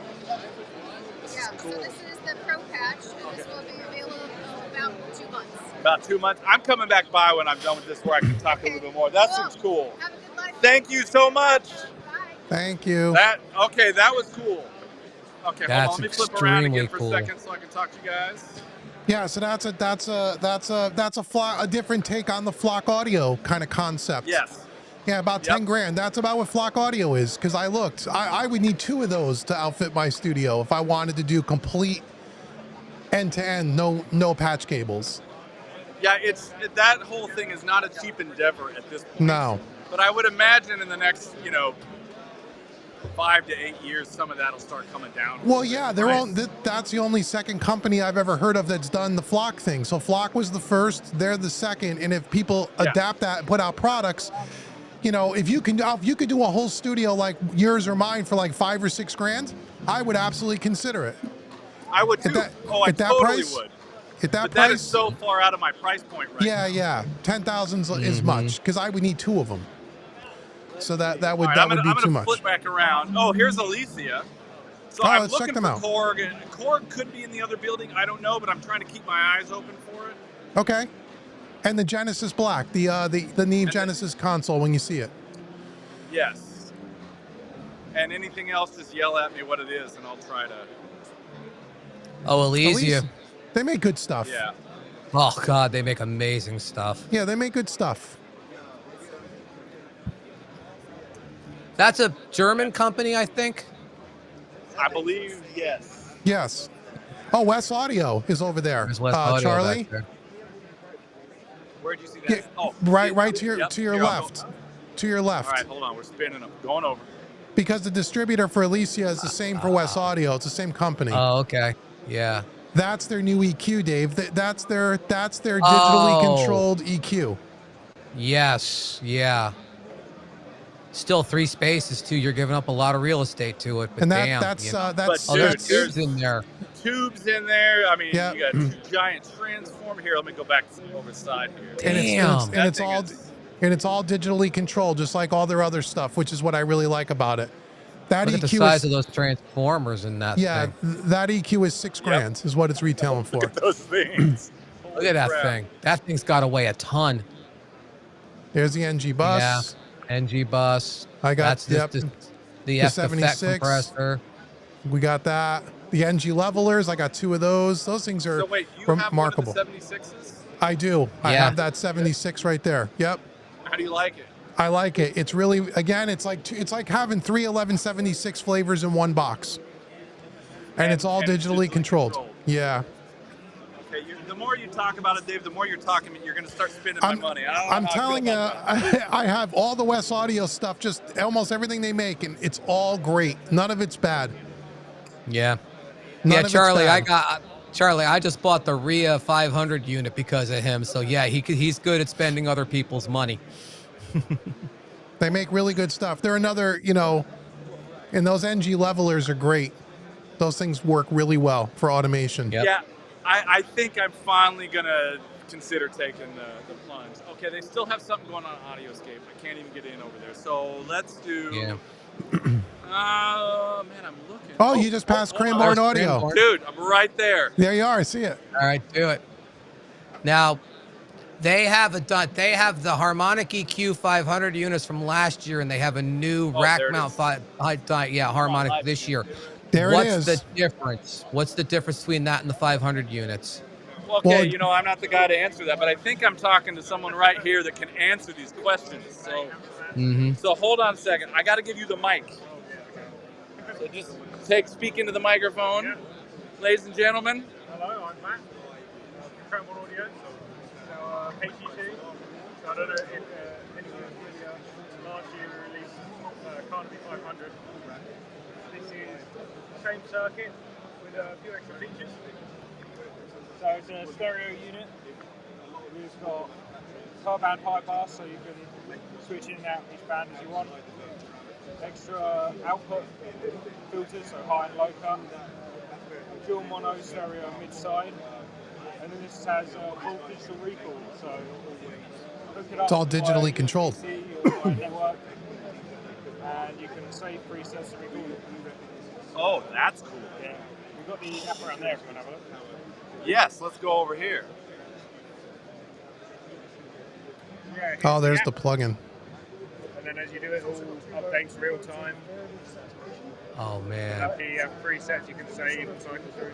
Yeah. cool. So this is the Pro Patch, and this will be available in about 2 months. About 2 months. I'm coming back by when I'm done with this, where I can talk a little bit more. That seems cool. Have a good life. Thank you so much. Bye. Thank you. That was cool. Okay, hold That's on. Let me flip around again extremely for cool. a second so I can talk to you guys. Yeah, so that's a different take on the Flock Audio kind of concept. Yes. Yeah, about 10 grand. That's about what Flock Audio is. Because I looked, I would need 2 of those to outfit my studio if I wanted to do complete end-to-end, no patch cables. Yeah, that whole thing is not a cheap endeavor at this point. No. But I would imagine in the next, 5 to 8 years, some of that'll start coming down. Well, yeah, that's the only second company I've ever heard of that's done the Flock thing. So Flock was the first, they're the second, and if people adapt that and put out products, if you could do a whole studio like yours or mine for like 5 or 6 grand, I would absolutely consider it. I would too. I totally would. At that But price, that is so far out of my price point right now. yeah, 10,000 is much because I would need 2 of them. So that would All right, be too I'm much. Flip back around. Oh, here's Alicia. So Oh, I'm let's check looking them for out. Korg. And Korg could be in the other building. I don't know, but I'm trying to keep my eyes open for it. Okay. And the Genesis Black, the Neve Genesis console when you see it. Yes. And anything else, just yell at me what it is, and I'll try to. Oh, Elysia. They make good stuff. Yeah. Oh God, they make amazing stuff. Yeah, they make good stuff. That's a German company, I think. I believe yes. Yes. Oh, Wes Audio is over there. There's West Audio Charlie. back there. Where'd you see that? Yeah, Oh, right to your yep, to your here, I'll left. go. To your left. All right, hold on. We're spinning them. Going over. Because the distributor for Elysia is the same for Wes Audio. It's the same company. Oh, okay. Yeah. That's their new EQ, Dave. That's their digitally controlled EQ. Yes. Yeah. Still 3 spaces too. You're giving up a lot of real estate to it. But And damn, that's oh, that's there's tubes in there. Tubes in there. I mean, Yeah. you got 2 giant transformers. Here, let me go back over the side here. Damn. And it's all digitally controlled, just like all their other stuff, which is what I really like about it. That Look at the EQ size is, of those transformers in that yeah, thing. that EQ is 6 grand is what it's retailing for. Look at those things. Look at that thing. That thing's got to weigh a ton. There's the NG bus. Yeah. NG bus. I got That's the the F effect 76. compressor. We got that. The NG levelers. I got 2 of those. Those things are So wait, you remarkable. have one of the 76s? I do. I Yeah. have that 76 right there. Yep. How do you like it? I like it. It's really, again, it's like having 3 1176 flavors in one box. And it's all digitally controlled. Yeah. Okay, the more you talk about it, Dave, the more you're talking, you're going to start spending my money. I'm telling you, I have all the Wes Audio stuff, just almost everything they make, and it's all great. None of it's bad. Yeah. None of it's Charlie, bad. I just bought the RIA 500 unit because of him. So yeah, he's good at spending other people's money. They make really good stuff. They're another, and those NG levelers are great. Those things work really well for automation. Yep. Yeah, I think I'm finally going to consider taking the plunge. Okay, they still have something going on Audioscape. I can't even get in over there. So let's do... Yeah. Man, I'm looking. Oh, you just passed Cranborn Audio. Cranborn. Dude, I'm right there. There you are. I see it. All right, do it. Now, they have the harmonic EQ 500 units from last year, and they have a new rack there it mount is. harmonic live this here. year. There What's it is. the difference? What's the difference between that and the 500 units? Okay, I'm not the guy to answer that, but I think I'm talking to someone right here that can answer these questions. So, so hold on a second. I got to give you the mic. So just speak into the microphone. Ladies and gentlemen. Hello, I'm Matt. Incredible Audio. So, HET. So I don't know if anyone is familiar. Last year we released Carnaby 500. This is the same circuit with a few extra features. So it's a stereo unit. We've got car band high pass, so you can switch in and out each band as you want. Extra output filters, so high and low cut. dual mono stereo mid-side, and then this has full digital recall, so hook it up It's all via digitally your controlled. PC or via network, and you can save presets and record it. Oh, that's cool. Yeah, we've got the app around there if you want to have a look. Yes, let's go over here. Yeah, here's Oh, there's app. the plugin. And then as you do it, all updates real time. Oh man. Up here you have presets you can save and cycle through.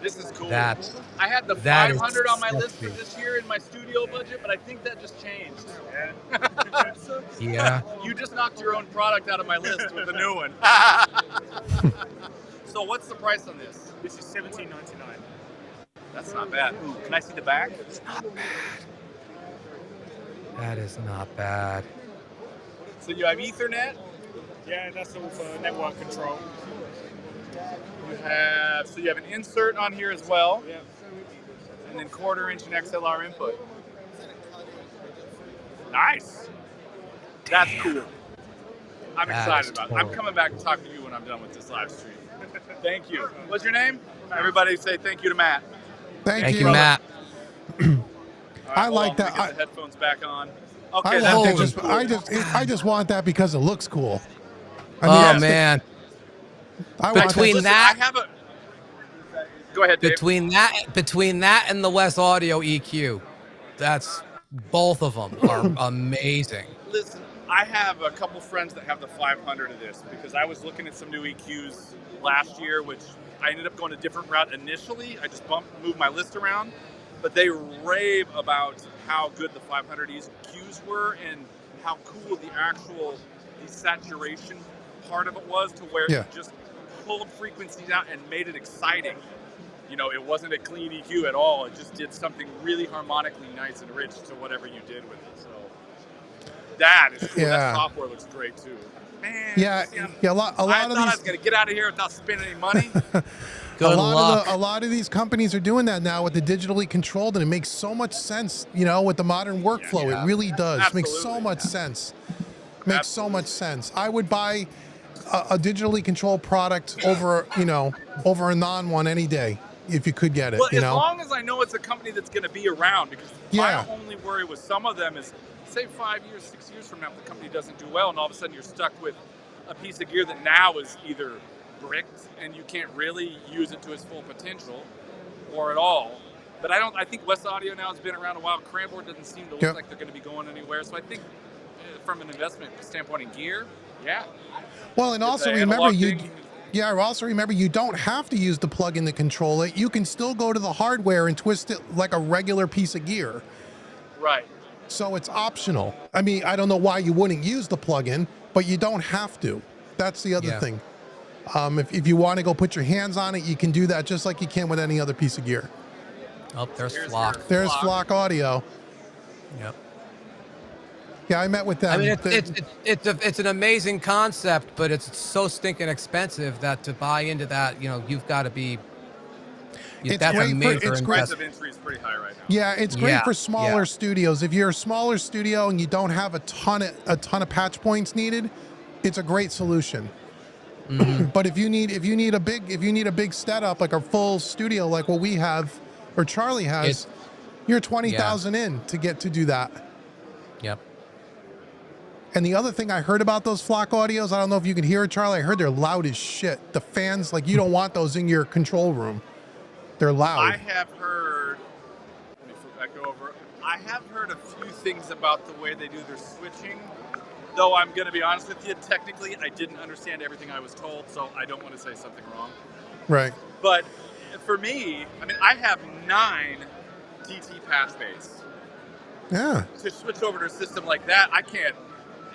This is cool. That I had the that is 500 on my list for sexy. this year in my studio budget, but I think that just changed. Yeah. Yeah. You just knocked your own product out of my list with the new one. So what's the price on this? This is $17.99. That's not bad. Ooh, can I see the back? It's not bad. That is not bad. So you have Ethernet. Yeah, that's all for network control. You have an insert on here as well, Yeah. and then 1/4 inch and XLR input. Nice. That's cool. I'm That excited is about it. cool. I'm coming back to talk to you when I'm done with this live stream. Thank you. What's your name? Everybody say thank you to Matt. Thank you, Matt. All right, I hold like on, that. let me get the headphones back on. Okay, I that's want that Holy just, I just want that because it looks cool. I Oh that's the- man. I want Between Listen, that- I have a. Go ahead, Dave. Between that and the West Audio EQ, that's both of them are amazing. Listen, I have a couple friends that have the 500 of this because I was looking at some new EQs last year, which I ended up going a different route initially. I just moved my list around, but they rave about how good the 500 EQs were and how cool the saturation part of it was, to where Yeah. it just pulled frequencies out and made it exciting. You know, it wasn't a clean EQ at all. It just did something really harmonically nice and rich to whatever you did with it. So that is cool. Yeah. That software looks great too. Man. Yeah, a lot I of thought I was these. going to get out of here without spending any money. Good luck. A lot of these companies are doing that now with the digitally controlled, and it makes so much sense, you know, with the modern workflow. Yeah. It really does. It makes so Absolutely. much sense. Makes so much sense. I would buy a digitally controlled product over a non one any day if you could get it. Well, You as know, long as I know it's a company that's going to be around, because Yeah. my only worry with some of them is, say 5 years, 6 years from now, if the company doesn't do well, and all of a sudden you're stuck with a piece of gear that now is either bricked and you can't really use it to its full potential, or at all. But I think West Audio now has been around a while. Cranboard doesn't seem to look Yep. like they're going to be going anywhere. So I think from an investment standpoint in gear, yeah. well, and also the remember analog you. thing- Yeah, also remember you don't have to use the plug-in to control it. You can still go to the hardware and twist it like a regular piece of gear. Right. So it's optional. I mean, I don't know why you wouldn't use the plug-in, but you don't have to. That's the other Yeah. thing. If you want to go put your hands on it, you can do that just like you can with any other piece of gear. Oh, there's Here's Flock. your- There's Flock. Flock Audio. Yep. Yeah, I met with them. I mean, it's an amazing concept, but it's so stinking expensive that to buy into that, you've got to be. It's That's great a for- major it's great- Price investment. of entry is pretty high right now. Yeah, it's great Yeah, for smaller yeah. studios. If you're a smaller studio and you don't have a ton of patch points needed, it's a great solution. But if you need a big setup, like a full studio like what we have or Charlie has, It's- you're 20,000 in to get to do that. Yep. And the other thing I heard about those Flock Audios, I don't know if you can hear it, Charlie. I heard they're loud as shit. The fans, like, you don't want those in your control room. They're loud. I have heard. Let me flip back over. I have heard a few things about the way they do their switching. Though I'm going to be honest with you, technically, I didn't understand everything I was told, so I don't want to say something wrong. Right. But for me, I mean, I have 9 DT patch bays. Yeah. To switch over to a system like that, I can't.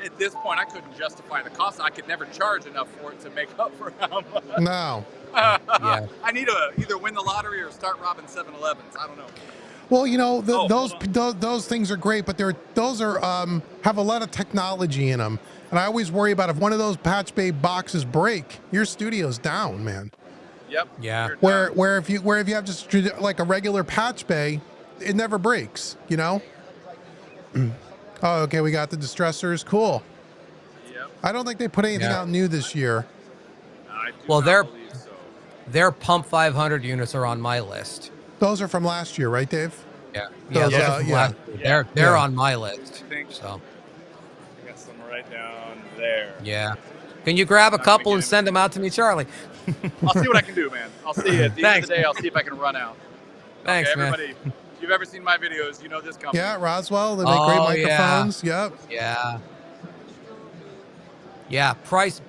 At this point, I couldn't justify the cost. I could never charge enough for it to make up for how much. No. Yeah. I need to either win the lottery or start robbing 7-Elevens. I don't know. Well, Oh, those things are great, but those are have a lot of technology in them, and I always worry about if one of those patch bay boxes break, your studio's down, man. Yep. Yeah. You're done. Where if you have just like a regular patch bay, it never breaks, you know. Oh, okay, we got the distressors. Cool. Yep. I don't think they put anything Yeah. out new this year. do Well, not believe so. their Pump 500 units are on my list. Those are from last year, right, Dave? Yeah, Those, those are from yeah. last year. Yeah. They're Yeah. on my list. I think So I got some right down there. yeah. Can you grab a Not gonna couple get and into send them out to me, Charlie? I'll see what I can do, man. I'll see. At the end of Thanks, the day, I'll see if I can run out. Thanks, okay, man. everybody. If you've ever seen my videos, you know this company. Yeah, Roswell. They make great Oh, yeah. microphones. Yep. Yeah. Yeah, price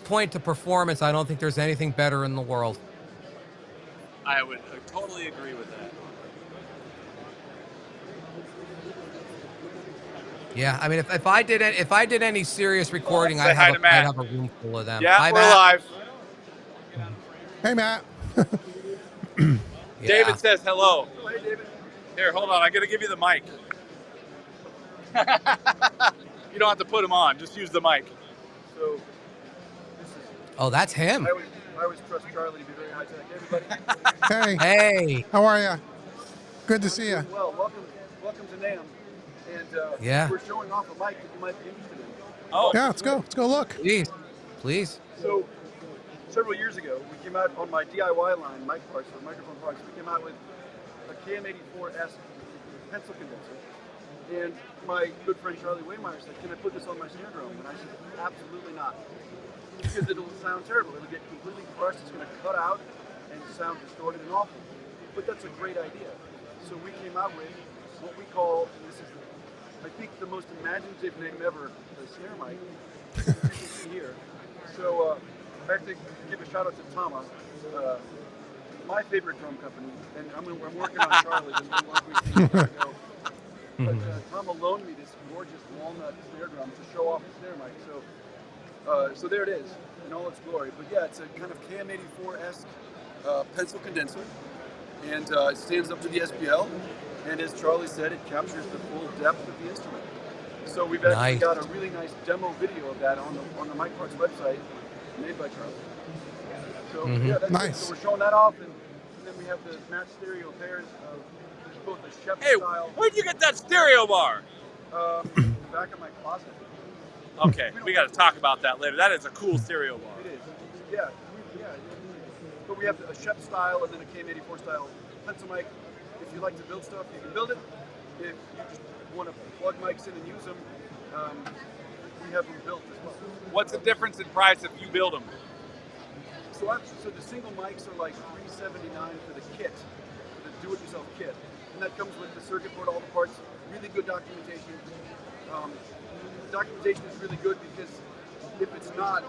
point to performance. I don't think there's anything better in the world. I would totally agree with that. Yeah, I mean, if I did any serious recording, Say hi to I'd Matt. have a room full of them. Yeah, Hi, we're Matt. live. Hey, Matt. Yeah. David says hello. Oh, hey, David. Here, hold on. I got to give you the mic. You don't have to put him on. Just use the mic. So, this is, Oh, that's him. I always trust Charlie to be very high tech. Everybody. Hey. Hey. How are you? Good to see you. Well, welcome to Naam. And Yeah. we're showing off a mic that you might be interested in. Oh, Yeah, let's go. Let's go look. Please. So, several years ago, we came out on my DIY line, mic parts, or microphone parts. We came out with a KM84S pencil condenser. And my good friend Charlie Waymeyer said, "Can I put this on my snare drum?" And I said, "Absolutely not. Because it'll sound terrible. It'll get completely crushed. It's going to cut out and sound distorted and awful." But that's a great idea. So we came out with what we call, and this is, I think, the most imaginative name ever, the snare mic. You can see here. So I have to give a shout out to Tama, my favorite drum company, and I'm working on Charlie. This one week ago. But Tama loaned me this gorgeous walnut snare drum to show off the snare mic. So there it is in all its glory. But yeah, it's a kind of KM84-esque pencil condenser, and it stands up to the SPL. And as Charlie said, it captures the full depth of the instrument. So we've actually got a really nice demo video of that on the Mike Parts website, made by Charlie. So yeah, that's Nice. it. So we're showing that off, and then we have the match stereo pairs of both the Shep style. Where'd you get that stereo bar? Back in my closet. Okay, we got to talk about that later. That is a cool stereo bar. It is. Yeah. But we have a Shep style and then a KM84 style pencil mic. If you like to build stuff, you can build it. If you just want to plug mics in and use them, we have them built as well. What's the difference in price if you build them? So the single mics are like $379 for the kit, the do-it-yourself kit, and that comes with the circuit board, all the parts, really good documentation. Documentation is really good because if it's not,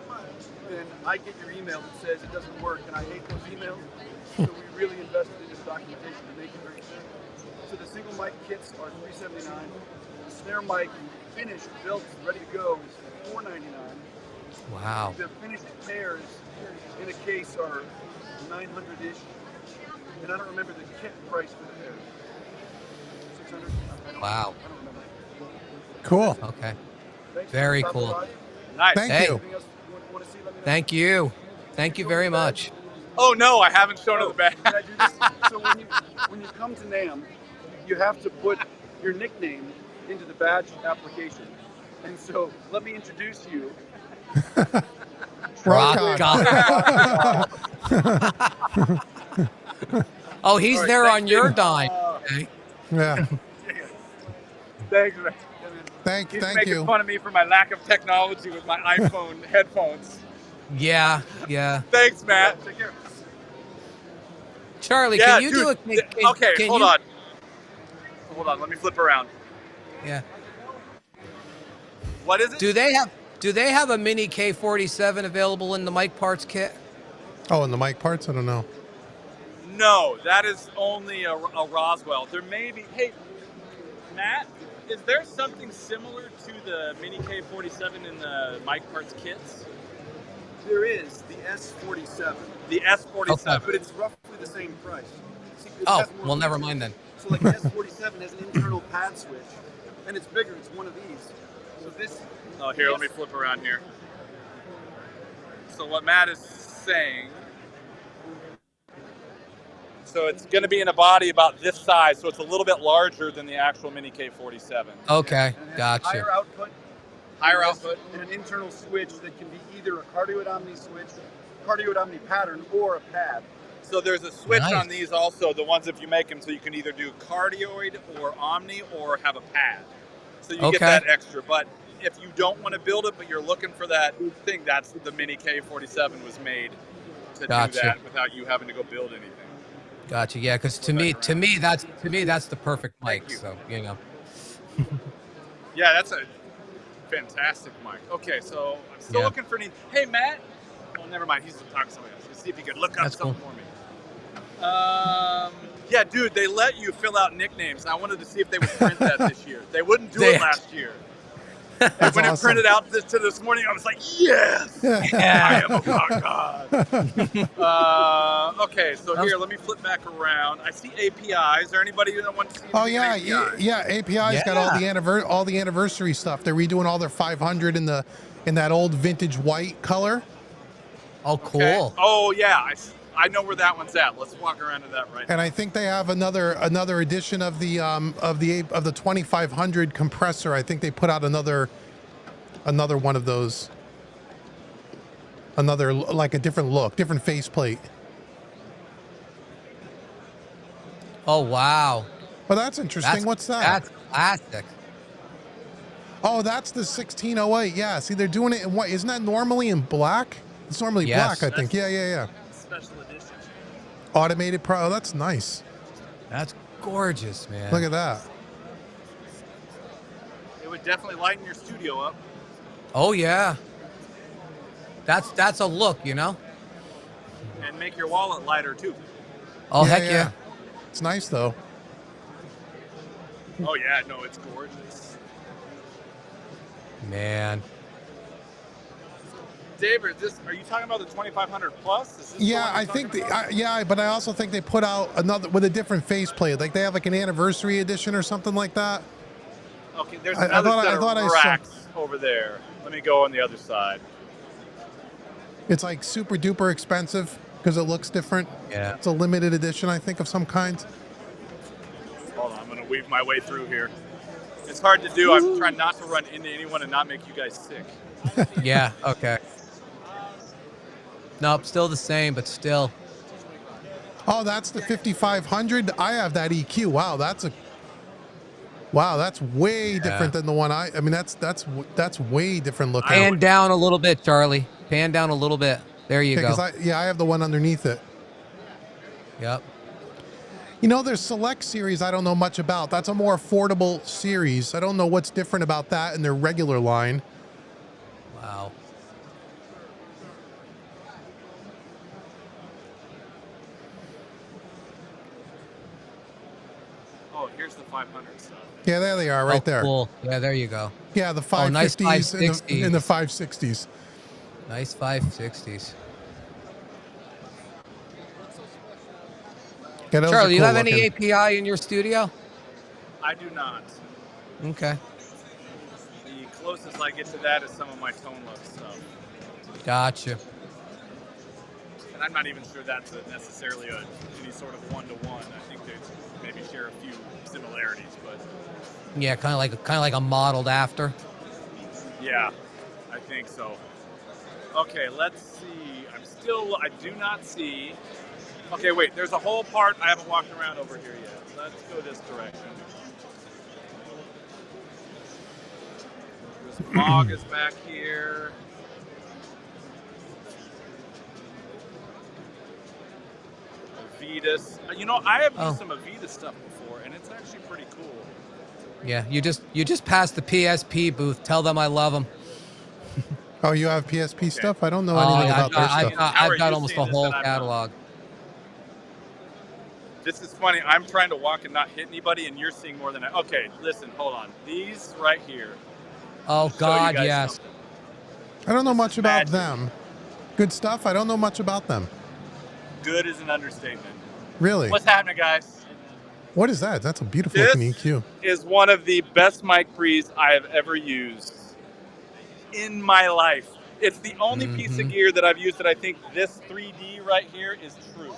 then I get your email that says it doesn't work, and I hate those emails. So we really invested into the documentation to make it very clear. So the single mic kits are $379. The snare mic finished, built, ready to go is $499. Wow. The finished pairs in a case are $900-ish. And I don't remember the kit price for the pairs. $600? Wow. I don't remember. Cool. Okay. Thanks Very for stopping cool. by. Nice. Thank you. Anything else you want to see, let me know. Thank you. Thank you very much. Oh no, I haven't shown her the badge. So when you come to Naam, you have to put your nickname into the badge application. And so let me introduce you. Rock God. Oh, he's All right, there thanks, on your David. dime. Okay. Yeah. Thanks, man. Thank making you. fun of me for my lack of technology with my iPhone headphones. Yeah. Thanks, Matt. Take care. Charlie, Yeah, can you do dude, a okay, hold on. Hold on, let me flip around. Yeah. What is it? Do they have a mini K47 available in the mic parts kit? Oh, and the mic parts? I don't know. No, that is only a Roswell. There may be. Hey, Matt, is there something similar to the Mini K47 in the mic parts kits? There is the S47. The S47, Okay. but it's roughly the same price. See, it Oh, has more well, never features. mind then. So like the S47 has an internal pad switch, and it's bigger. It's one of these. So this. Oh, here, let me flip around here. So what Matt is saying. So it's going to be in a body about this size, so it's a little bit larger than the actual Mini K47. Okay, And it has gotcha. Higher output, and an internal switch that can be either a cardioid omni switch cardioid omni pattern or a pad. So there's a switch Nice. on these also, the ones if you make them, so you can either do cardioid or omni or have a pad. So you get Okay. that extra. But if you don't want to build it, but you're looking for that thing, that's the Mini K47 was made to Gotcha. do that without you having to go build anything. Gotcha. Yeah, because to me that's the perfect mic. Thank you. So you know. Yeah, that's a fantastic mic. Okay, so I'm still Yeah. looking for any. Hey, Matt. Oh, never mind. He's talking to somebody else. Let's see if he could look up That's something cool. for me. Yeah, dude, they let you fill out nicknames. I wanted to see if they would print that this year. They wouldn't do They- it last year. That's And when it awesome. printed out to this morning, I was like, yes, I am a rock god. Okay, so here, let me flip back around. I see API. Is there anybody that wants to see? Oh anything yeah, API? yeah. API's got all the anniversary stuff. They're redoing all their 500 in that old vintage white color. Oh, cool. Okay. Oh yeah, I know where that one's at. Let's walk around to that right now. And I think they have another edition of the 2500 compressor. I think they put out another one of those. Another, like a different look, different faceplate. Oh wow. Well, that's interesting. What's that? That's classic. Oh, that's the 1608. Yeah. See, they're doing it in what? Isn't that normally in black? It's normally Yes. black, I think. Yeah. Special edition. Automated pro. Oh, that's nice. That's gorgeous, man. Look at that. It would definitely lighten your studio up. Oh yeah. That's a look, you know. And make your wallet lighter too. Oh heck yeah. It's nice though. Oh yeah, no, it's gorgeous. Man. David, are you talking about the 2500 plus? Is this the Yeah, one I you're think talking about? yeah, but I also think they put out another with a different faceplate. Like they have like an anniversary edition or something like that. Okay, there's I another thought- set I thought I of saw- racks over there. Let me go on the other side. It's like super duper expensive because it looks different. Yeah. It's a limited edition, I think, of some kind. Hold on, I'm gonna weave my way through here. It's hard to do. I'm trying not to run into anyone and not make you guys sick. Yeah, okay. Nope, still the same, but still. Oh, that's the 5500. I have that EQ. Wow, that's way different than the one I mean that's way different looking. Pan down a little bit, Charlie. Pan down a little bit. There you go. I have the one underneath it. Yep. You know, there's Select series I don't know much about. That's a more affordable series. I don't know what's different about that in their regular line. Wow. Oh, here's the 500 stuff. Yeah, there they are, right there. Cool. Yeah, there you go. Yeah, the Oh, nice 550s and the 560s. Nice 560s. Yeah, those are Charlie, do you cool have any looking. API in your studio? I do not. Okay. The closest I get to that is some of my tone low stuff. Gotcha. And I'm not even sure that's necessarily any sort of one-to-one. I think they maybe share a few similarities, but Yeah, kind of like a modeled after. yeah, I think so. Okay, let's see. I do not see. Okay, wait, there's a whole part I haven't walked around over here yet. Let's go this direction. There's Mog is back here. Avitas. You know, I have used some Avitas stuff before, and it's actually pretty cool. Yeah, you just passed the PSP booth. Tell them I love them. Oh, you have PSP stuff? I don't know anything about their stuff. I've got almost the whole catalog. This is funny. I'm trying to walk and not hit anybody, and you're seeing more than I. Okay, listen, hold on. These right here. Oh God, yes. Something. I don't know much about them. Good stuff. I don't know much about them. Good is an understatement. Really? What's happening, guys? What is that? That's a beautiful looking EQ. Is one of the best mic pre's I have ever used in my life. It's the only piece of gear that I've used that I think this 3D right here is true.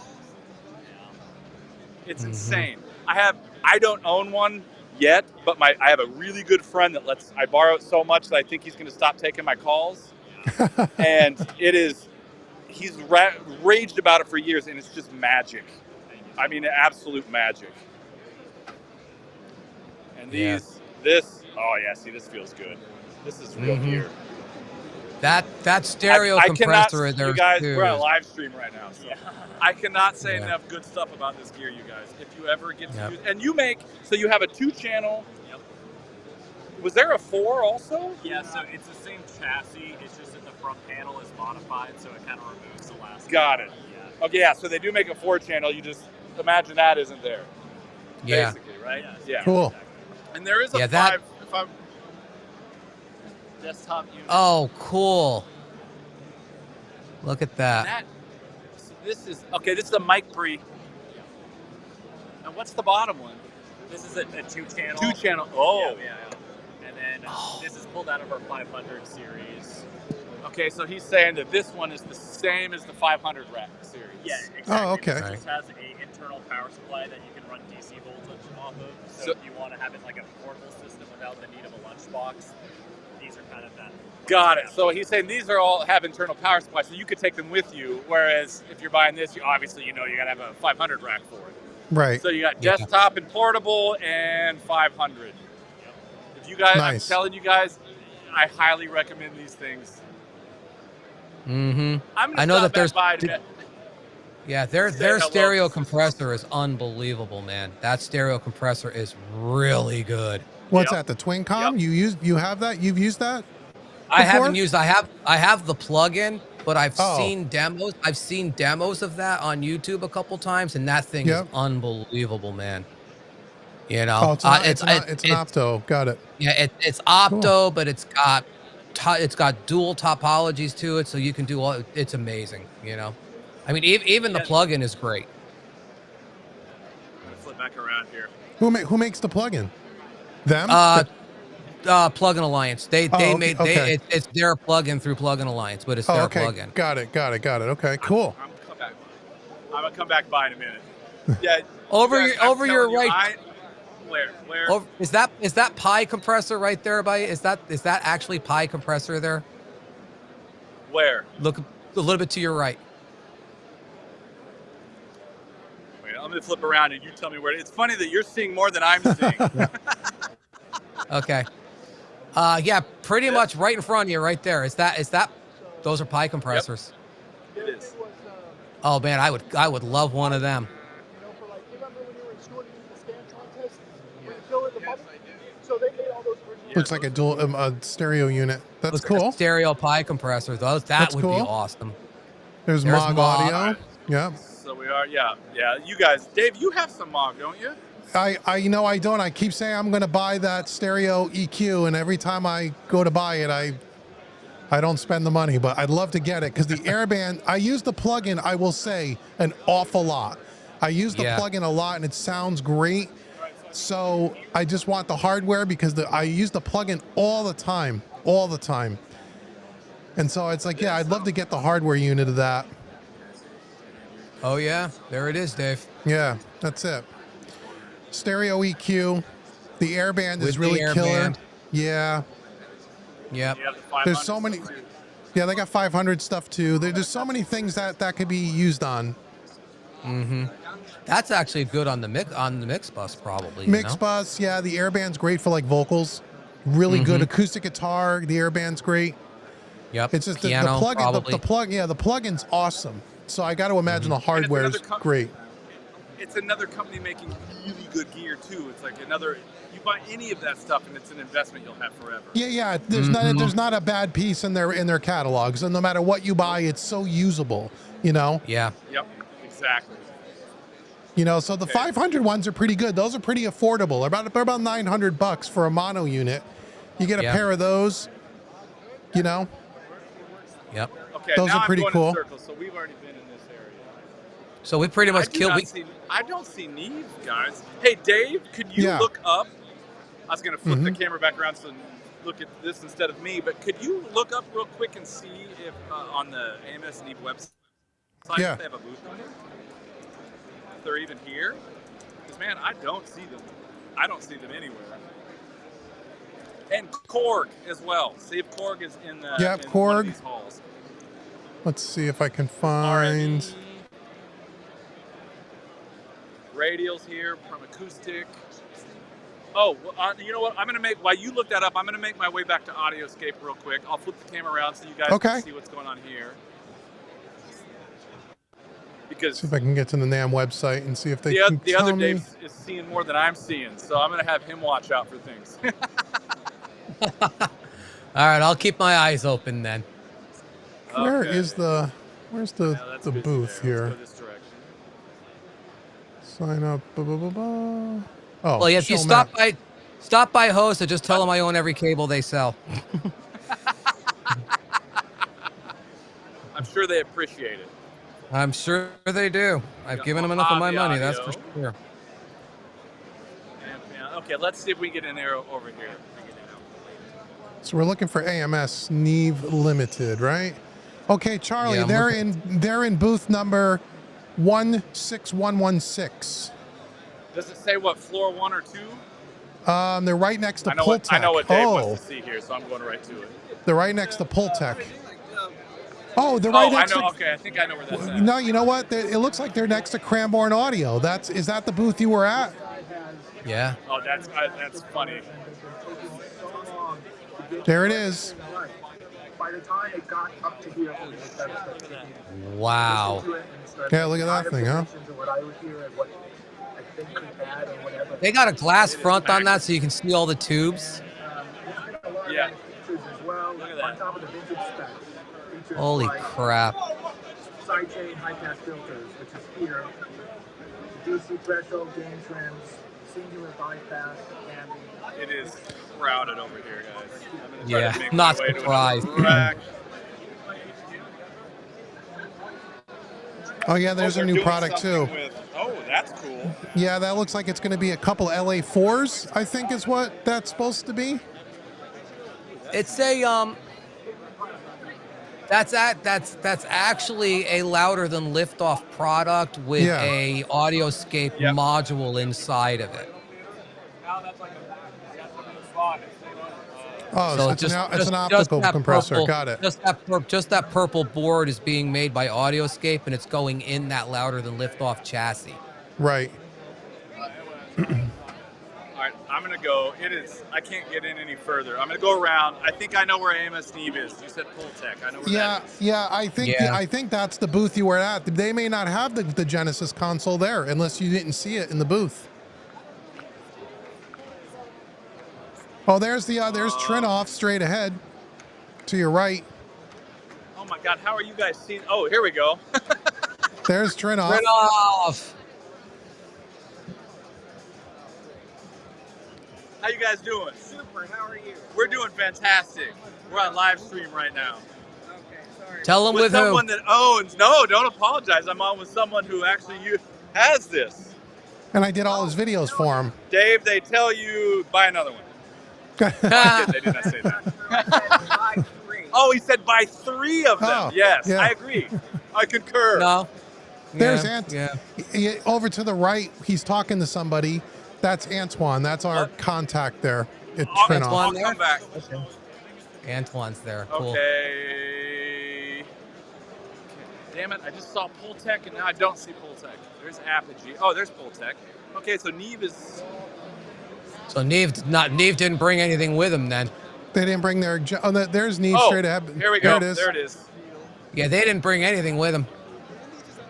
It's insane. I don't own one yet, but I have a really good friend that I borrow it so much that I think he's going to stop taking my calls. And it is he's raged about it for years, and it's just magic. I mean, absolute magic. And Yeah. oh yeah, see, this feels good. This is real gear. That stereo I compressor cannot, in there you guys, too we're on a is- live stream right now, so I cannot say Yeah. enough good stuff about this gear, you guys. If you ever get to Yep. use, and you have a 2-channel. Yep. Was there a 4 also? Yeah, so it's the same chassis. It's just that the front panel is modified, so it kind of removes the last. Got it. Yeah. Okay, yeah. So they do make a 4-channel. You just imagine that isn't there. Yeah. Basically, right? Yeah. Cool. And there is a Yeah, that- 5 desktop unit. Oh, cool. Look at that. So this is okay. This is a mic pre. And what's the bottom one? This is a 2-channel. 2-channel. Oh. Yeah. And then this is pulled out of our 500 series. Okay, so he's saying that this one is the same as the 500 rack series. Yeah, exactly. Oh, okay. This just has an internal power supply that you can run DC voltage off of. So if you want to have it like a portable system without the need of a lunchbox, these are kind of that. Got it. So he's saying these are all have internal power supplies, so you could take them with you. Whereas if you're buying this, you obviously you gotta have a 500 rack for it. Right. So you got Yeah. desktop and portable and 500. If you guys, Nice. I'm telling you guys, I highly recommend these things. Mm-hmm. I'm gonna I know stop that there's- back by to- Yeah, their hello. stereo compressor is unbelievable, man. That stereo compressor is really good. What's Yep. that? The Twin Com? You have that? You've used that? I haven't Before? used. I have the plugin, but I've Oh. seen demos. I've seen demos of that on YouTube a couple times, and that thing Yep. is unbelievable, man. You know, Oh, it's an opto. Got it. Yeah, it's opto, but it's got dual topologies to it, so you can do all. It's amazing. You know, I mean, even the plugin is great. I'm gonna flip back around here. Who makes the plugin? Them? Plugin Alliance. They Oh, made okay. it's their plugin through Plugin Alliance, but it's Oh, their okay. plugin. Got it. Okay, cool. I'm gonna come back by in a minute. Yeah. Over you your- guys, I'm over your telling you, right- Where? Oh, is that Pi compressor right there by you? Is that actually Pi compressor there? Where? Look a little bit to your right. Wait, I'm gonna flip around and you tell me where. It's funny that you're seeing more than I'm seeing. Okay. Yeah, pretty much right in front of you, right there. Is that? Those are Pi compressors. It is. Oh man, I would love one of them. For like, remember when you were in school and you did the scan contest? Where you fill in the bubble? So they made all those original. Looks like a dual a stereo unit. That's Looks like a cool. stereo Pi compressor. That That's would be cool. awesome. There's There's Mog Mog. audio. Yeah. So we are. Yeah. You guys, Dave, you have some Mog, don't you? I don't. I keep saying I'm going to buy that stereo EQ, and every time I go to buy it, I don't spend the money, but I'd love to get it because the Airband, I use the plugin, I will say, an awful lot. I use the Yeah. plugin a lot, and it sounds great. So I just want the hardware because I use the plugin all the time. And so it's like, yeah, I'd love to get the hardware unit of that. Oh yeah, there it is, Dave. Yeah, that's it. Stereo EQ. The Airband With is the really killer. Airband. Yeah. Yep. You have the 500 There's so many. stuff, too. Yeah, they got 500 stuff too. There's so many things that could be used on. That's actually good on the mix bus, probably. Mix you know? bus, yeah, the Airband's great for like vocals. Really good acoustic guitar. The Airband's great. Yep. It's just Piano, the plugin. probably. The plugin's awesome. So I got to imagine the hardware's another co- great. It's another company making really good gear too. It's like another. You buy any of that stuff, and it's an investment you'll have forever. Yeah. There's not a bad piece in their catalogs, and no matter what you buy, it's so usable. You know. Yeah. Yep. Exactly. So the 500 ones are pretty good. Those are pretty affordable. They're about $900 for a mono unit. You get a Yeah. pair of those. Yep. Okay. Those now are pretty I'm going cool. In circles, so we've already been in this area. So we pretty much killed. I don't see Neve, guys. Hey, Dave, could you Yeah. look up? I was going to flip the camera back around so look at this instead of me, but could you look up real quick and see if on the AMS Neve website Yeah. if they have a booth on it? If they're even here? Because, man, I don't see them. I don't see them anywhere. And Korg as well. See if Korg is in the Yep, in one of Korg. these halls. Let's see if I can find. Radials here from acoustic. Oh, you know what? I'm gonna make, while you look that up, I'm gonna make my way back to Audioscape real quick. I'll flip the camera around so you guys can see what's going on here. Because see if I can get to the NAM website and see if they can the tell other me. Dave is seeing more than I'm seeing, so I'm gonna have him watch out for things. All right, I'll keep my eyes open then. Where is the? Where's the booth here? Let's go this direction. Sign up. Blah, blah, blah, blah. Oh, well, if you stop by host, and just tell them I own every cable they sell. I'm sure they appreciate it. I'm sure they do. I've given them enough of my money, that's for sure. Okay, let's see if we get an arrow over here. So we're looking for AMS Neve Limited, right? Okay, Charlie, they're in booth number 16116. Does it say what, floor 1 or 2? They're right next to I Pultec. know what Dave wants to see here, so I'm going right to it. They're right next to Pultec. Oh, they're right next to... Okay, I think I know where that's at. No, you know what? It looks like they're next to Cranbourne Audio. Is that the booth you were at? Yeah. Oh, that's funny. There it is. By the time it got up to here, wow. Yeah, look at that thing, huh? They got a glass front on that so you can see all the tubes. Yeah. Look at that. Holy crap. Sidechain high-pass filters, which is here. DC threshold gain trims, singular bypass, candy. It is crowded over here, guys. Yeah, not surprised. Oh, yeah, there's a new product, too. Oh, that's cool. Yeah, that looks like it's going to be a couple LA4s, I think is what that's supposed to be. It's a that's actually a louder than liftoff product with a Audioscape module inside of it. Oh, so it's an optical compressor. Got it. Just that purple board is being made by Audioscape, and it's going in that louder than liftoff chassis. Right. All right, I'm gonna go. I can't get in any further. I'm gonna go around. I think I know where AMS Neve is. You said Pultec. I know where that is. Yeah. I think that's the booth you were at. They may not have the Genesis console there unless you didn't see it in the booth. Oh, there's Trinoff straight ahead to your right. Oh my God, how are you guys seeing? Oh, here we go. There's Trinoff. How you guys doing? Super, how are you? We're doing fantastic. We're on live stream right now. Okay, sorry. Tell them with someone that owns. No, don't apologize. I'm on with someone who actually has this. And I did all his videos for him. Dave, they tell you buy another one. They did not say that. Oh, he said buy 3 of them. Oh, yes, yeah. I agree. I concur. No. There's over to the right. He's talking to somebody. That's Antoine. That's our contact there at Trinoff. I'll come back. Okay. Antoine's there. Cool. Okay. Damn it! I just saw Pultec and now I don't see Pultec. There's Apogee. Oh, there's Pultec. Okay, so Neve is. So Neve didn't bring anything with him then. They didn't bring their. Oh, there's Neve straight ahead. Here we go. There it is. There it is. Yeah, they didn't bring anything with them.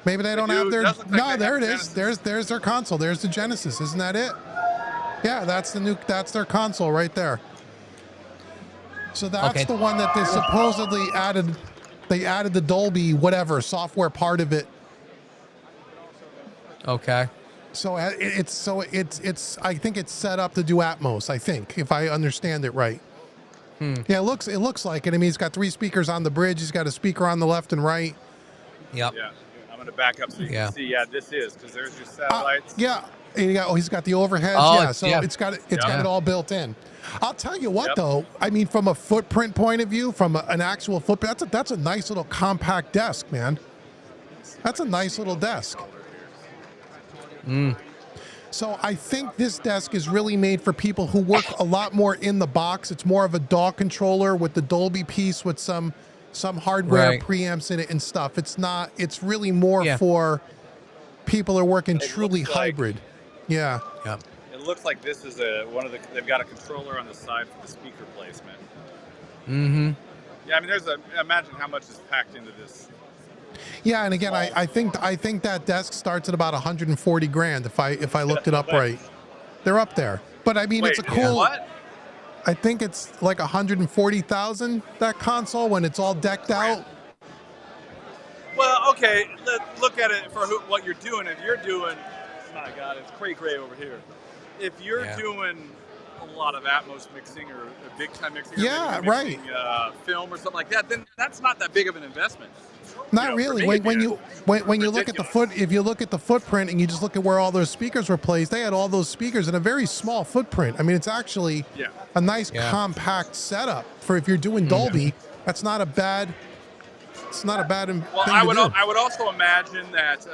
Maybe they don't have their. Like there it is. There's their console. There's the Genesis. Isn't that it? Yeah, that's their console right there. So that's the one that they supposedly added. They added the Dolby whatever software part of it. Okay. So it's I think it's set up to do Atmos. I think if I understand it right. Yeah, it looks like it. I mean, he's got 3 speakers on the bridge. He's got a speaker on the left and right. Yep. Yeah. I'm gonna back up so you can see. Yeah, this is because there's your satellites. He's got the overheads. It's got it all built in. I'll tell you what though. I mean, from a footprint point of view, from an actual footprint, that's a nice little compact desk, man. That's a nice little desk. So I think this desk is really made for people who work a lot more in the box. It's more of a DAW controller with the Dolby piece with some some hardware Right. preamps in it and stuff. It's not. It's really more Yeah. for people who are working It truly looks like- hybrid. Yeah. Yep. It looks like this is they've got a controller on the side for the speaker placement. Mm-hmm. Yeah, I mean, imagine how much is packed into this. Yeah, and again, I think that desk starts at about 140 grand if I looked it up right. They're up there. But I mean, Wait, it's a cool. what? I think it's like 140,000, that console, when it's all decked out. Well, okay, let's look at it for what you're doing. If you're doing, my God, it's cray over here. If you're Yeah. doing a lot of Atmos mixing or a big time mixing, or Yeah, maybe mixing, film or something like that, then that's not that big of an investment. Not for really. me, When it'd you look at the if you look at the footprint and you just look at where all those speakers were placed, they had all those speakers in a very small footprint. I mean, it's actually Yeah. a nice Yeah. compact setup for if you're doing Dolby. That's not a bad. It's not a bad thing Well, to do. I would also imagine that.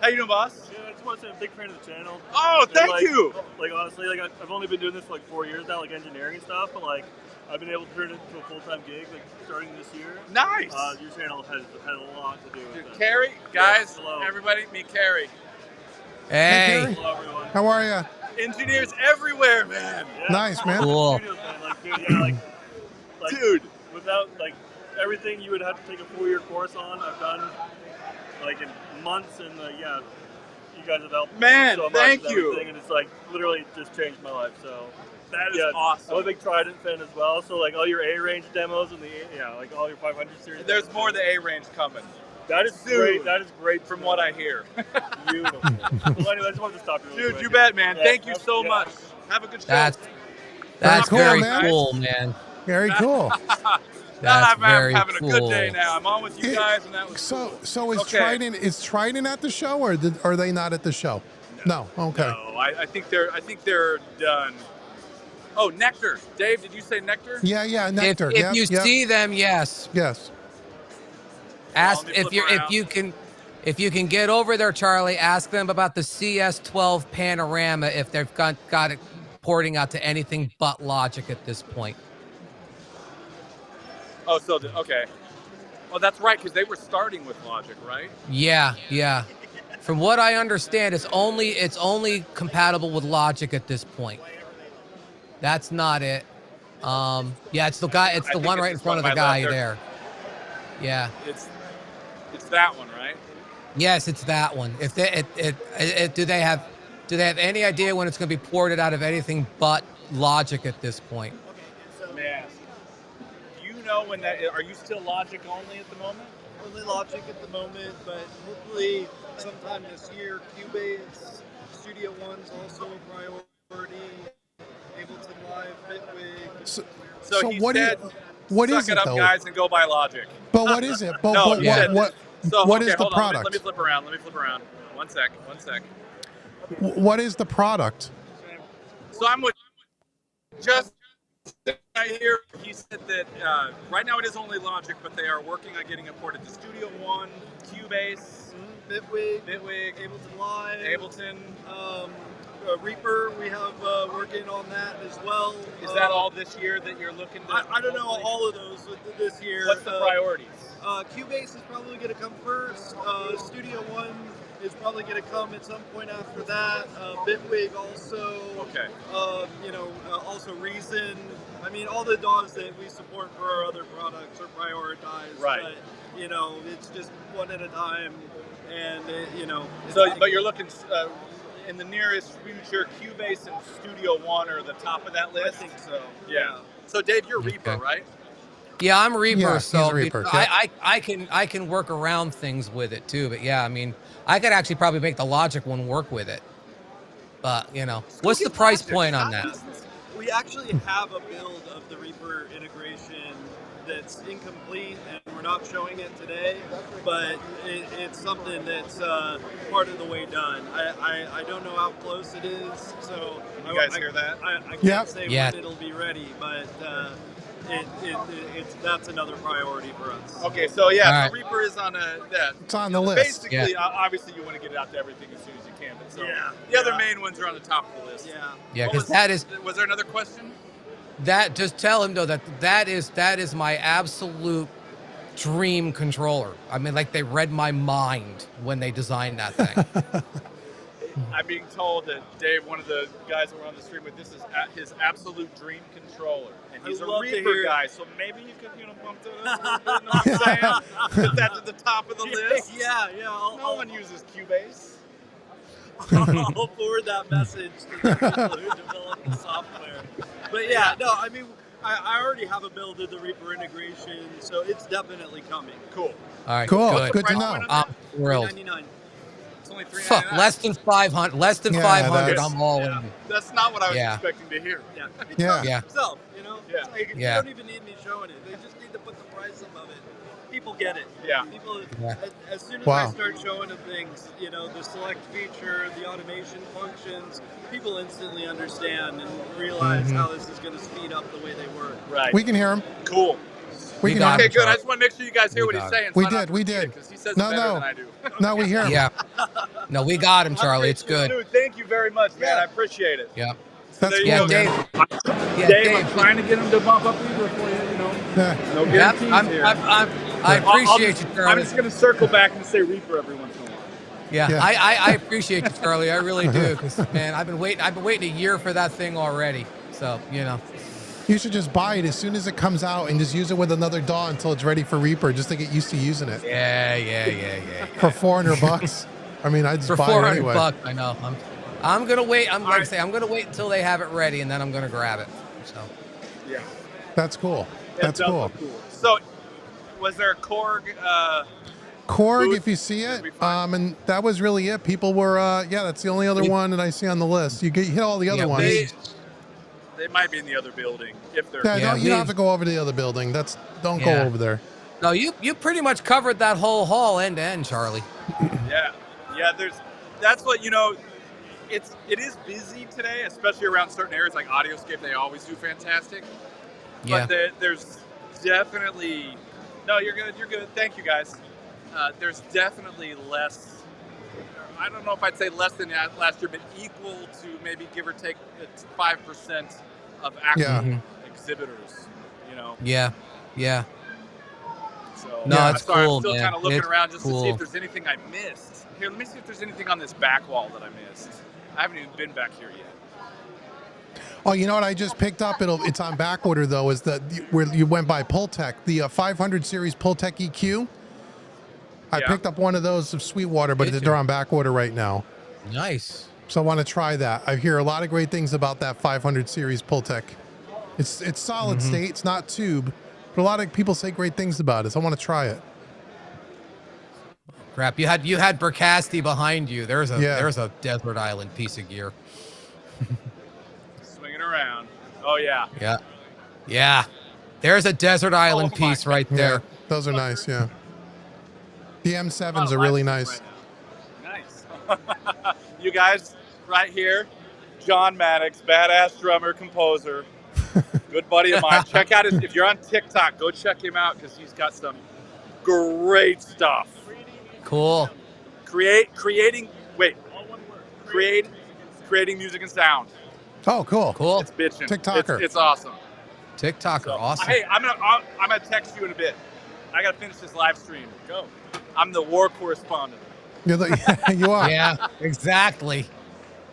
How you doing, boss? Yeah, I just want to say I'm a big fan of the channel. Oh, And, thank like, you. Like, honestly, like I've only been doing this for like 4 years now, like engineering and stuff, but like I've been able to turn it into a full-time gig, like starting this year. Nice. Your channel has had a lot to do with it. Carrie, guys, Hello. everybody, meet Carrie. Hey. Gary. Hello, everyone. How are you? Engineers everywhere, man. Yeah. Nice, man. Cool. Studios, man. Like, dude, yeah, like, Dude. without like everything you would have to take a 4-year course on, I've done like in months, and yeah, you guys have helped Man, so much thank with you. everything, and it's like literally just changed my life. So That is yeah, awesome. I'm a big Trident fan as well. So like all your A range demos and like all your 500 series. There's more the A range coming. That is Dude, great. That is great From what I hear. Beautiful. Well, anyway, I just wanted to stop you. Really Dude, quick. you bet, man. Yeah, Thank you have- so yeah. much. Have a good show. That's cool, very man. cool, man. Very cool. That's I'm very having cool. a good day now. I'm on with you guys, and that was So cool. is Okay. Trident at the show, or are they not at the show? No. Okay. No, I think they're done. Oh, Nectar. Dave, did you say Nectar? Yeah. Nectar. If you see them, yes. Yes. Ask Let me flip around. if you can get over there, Charlie. Ask them about the CS12 panorama if they've got it porting out to anything but Logic at this point. Oh, okay. Oh, that's right, because they were starting with Logic, right? Yeah. From what I understand, it's only compatible with Logic at this point. That's not it. Yeah, it's the guy. It's I the think one it's right in this front of one the on my guy left there. Yeah. It's that one, right? Yes, it's that one. If they do they have any idea when it's going to be ported out of anything but Logic at this point? Man, do you know when that? Are you still Logic only at the moment? Only Logic at the moment, but hopefully sometime this year, Cubase, Studio One's also a priority. Ableton Live, Bitwig. So he what said, what suck is it it up, though? guys, and go buy Logic. But what is it? But, No, but he what said- what So what okay, is the hold on, product? Let me flip around. One sec. What is the product? So I'm with just right here. He said that right now it is only Logic, but they are working on getting it ported to Studio One, Cubase, Bitwig, Ableton Live, Ableton. Reaper, we have working on that as well. Is that all this year that you're looking to? I don't know all of those this year. What's the priorities? Cubase is probably going to come first. Studio One is probably going to come at some point after that. Bitwig also. Okay. Also Reason. I mean, all the DAWs that we support for our other products are prioritized. Right. But, it's just one at a time. And, But you're looking in the nearest future, Cubase and Studio One are the top of that list? I think so. Yeah. So Dave, you're Reaper, right? Yeah, I'm Reaper, Yeah, he's so a Reaper, I can work around things with it too. But yeah, I mean, I could actually probably make the Logic one work with it. But what's the price point on that? We actually have a build of the Reaper integration that's incomplete, and we're not showing it today, but it's something that's part of the way done. I don't know how close it is, so You guys hear that? I can't Yep. say Yeah. when it'll be ready, but that's another priority for us. Okay, so yeah, All so right. Reaper is on that. It's on the list. Basically, obviously, you want to get it out to everything as soon as you can. But so Yeah. the other main ones are on the top of the list. Yeah. Yeah, What because Was there another question? just tell him though that is my absolute dream controller. I mean, like they read my mind when they designed that thing. I'm being told that Dave, one of the guys that we're on the stream with, this is his absolute dream controller, and he's a Reaper guy. So maybe you could, bump it up a little bit. Know what I'm saying? Put that to the top of the list. Yeah. No one uses Cubase. I'll forward that message to the people who develop the software. But yeah, no, I mean, I already have a build of the Reaper integration, so it's definitely coming. Cool. All right, Cool. Good to know. I'm thrilled. $3.99. It's only $3.99. Fuck, less than 500. Less than Yeah, 500. that's- I'm all Yeah. in. That's not what I was Yeah. expecting to hear. Yeah. Yeah. Yeah. Itself, Yeah. It's like, Yeah. You don't even need me showing it. They just need to put the price above it. People get it. Yeah. People, Yeah. as soon as Wow. I start showing them things, the select feature, the automation functions, people instantly understand and realize how this is going to speed up the way they work. Right. We can hear him. Cool. We We can got hear Okay, him. good. I just want to make sure you guys hear We what he's got saying. We did. We did. Because he says No, it better no. than I do. No, we hear him. Yeah. No, we got him, Charlie. It's good. Dude, thank you very much, man. I appreciate it. Yeah. That's There you Yeah, go, Dave. man. Yeah, Dave, I'm Dave. trying to get him to bump up Reaper for you. Yeah. No Yep, guarantees here. I appreciate just, you, I'm Charlie. just going to circle back and say Reaper every once in a while. Yeah, Yeah. I appreciate you, Charlie. I really do. 'Cause, man, I've been waiting a year for that thing already. So, You should just buy it as soon as it comes out and just use it with another DAW until it's ready for Reaper, just to get used to using it. Yeah. For $400. I mean, I just For buy it 400 anyway. bucks, I know. I'm gonna wait. I'm gonna wait until they have it ready, and then I'm gonna grab it. So, Yeah. That's cool. It That's does cool. look cool. So, was there a Korg? Korg, Booth if you see would it, be fine. and that was really it. People were, that's the only other one that I see on the list. You hit all the other Yeah, ones. They might be in the other building if they're. Yeah, Yeah, you don't have to go over to the other building. Don't go Yeah. over there. no, you pretty much covered that whole hall end to end, Charlie. Yeah. That's what It is busy today, especially around certain areas like Audioscape. They always do fantastic. Yeah. But there's definitely. No, you're good. You're good. Thank you, guys. There's definitely less. I don't know if I'd say less than last year, but equal to maybe give or take 5% of actual Yeah. exhibitors. Yeah. So No, I'm it's sorry, cool, I'm still man. kind of looking It's around just to see cool. if there's anything I missed. Here, let me see if there's anything on this back wall that I missed. I haven't even been back here yet. Oh, you know what I just picked up? It's on back order though. Is where you went by Pultec, the 500 series Pultec EQ. I Yeah. picked up one of those of Sweetwater, but Did you? they're on back order right now. Nice. So I want to try that. I hear a lot of great things about that 500 series Pultec. It's solid state. It's not tube, but a lot of people say great things about it. So I want to try it. Crap. You had Burkasti behind you. There's a Yeah. desert island piece of gear. Swinging around. Oh, yeah. Yeah. There's a desert island Oh my piece right Yeah, there. those are nice. Yeah, the M7s Oh, are really live nice. stream right now. Nice. You guys, right here, John Maddox, badass drummer, composer, good buddy of mine. Check out if you're on TikTok, go check him out because he's got some great stuff. Cool. Creating music and sound. Oh, cool. Cool. It's bitching. TikToker. It's awesome. TikToker. So, Awesome. Hey, I'm gonna text you in a bit. I gotta finish this live stream. Go. I'm the war correspondent. You are. Yeah, exactly.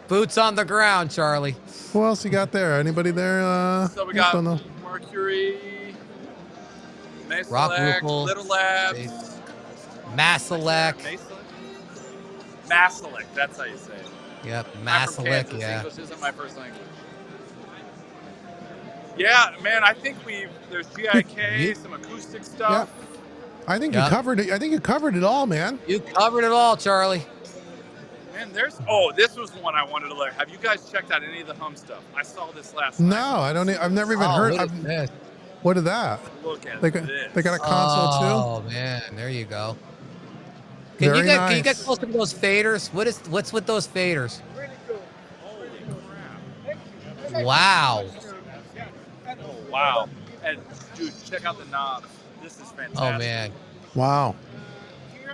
Boots on the ground, Charlie. Who else you got there? Anybody there? So we I got don't know. Mercury, Mesa Rock Select, Rupel, Little Labs, Masalek. Masalek, that's how you say it. Yep, I'm from Masalek, Kansas. yeah. English isn't my first language. Yeah, man, I think there's GIK, some acoustic stuff. I think Yeah. you covered it. I think you covered it all, man. You covered it all, Charlie. Man, this was the one I wanted to learn. Have you guys checked out any of the hum stuff? I saw this last No, night. I don't. I've never even Oh, heard. look at this. What is that? Look at They got, this. they got a console too. Oh man, there you go. Can Very you get nice. close to those faders? What's with those faders? Holy crap. Wow. Oh, wow. And, dude, check out the knobs. This is fantastic. Oh man. Wow.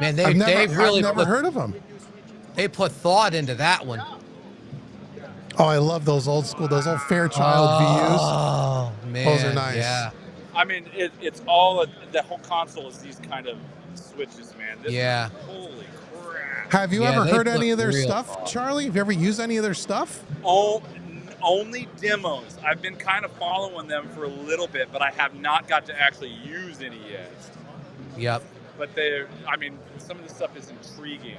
Man, I've they've really never heard of them. they put thought into that one. Oh, I love those old school, those old Fairchild VUs. Oh man. Those are nice. Yeah. I mean, it's all the whole console is these kind of switches, man. This Yeah. Holy crap. Have you Yeah, ever they heard look any of their real stuff, awesome. Charlie? Have you ever used any of their stuff? Oh, only demos. I've been kind of following them for a little bit, but I have not got to actually use any yet. Yep. But I mean, some of the stuff is intriguing.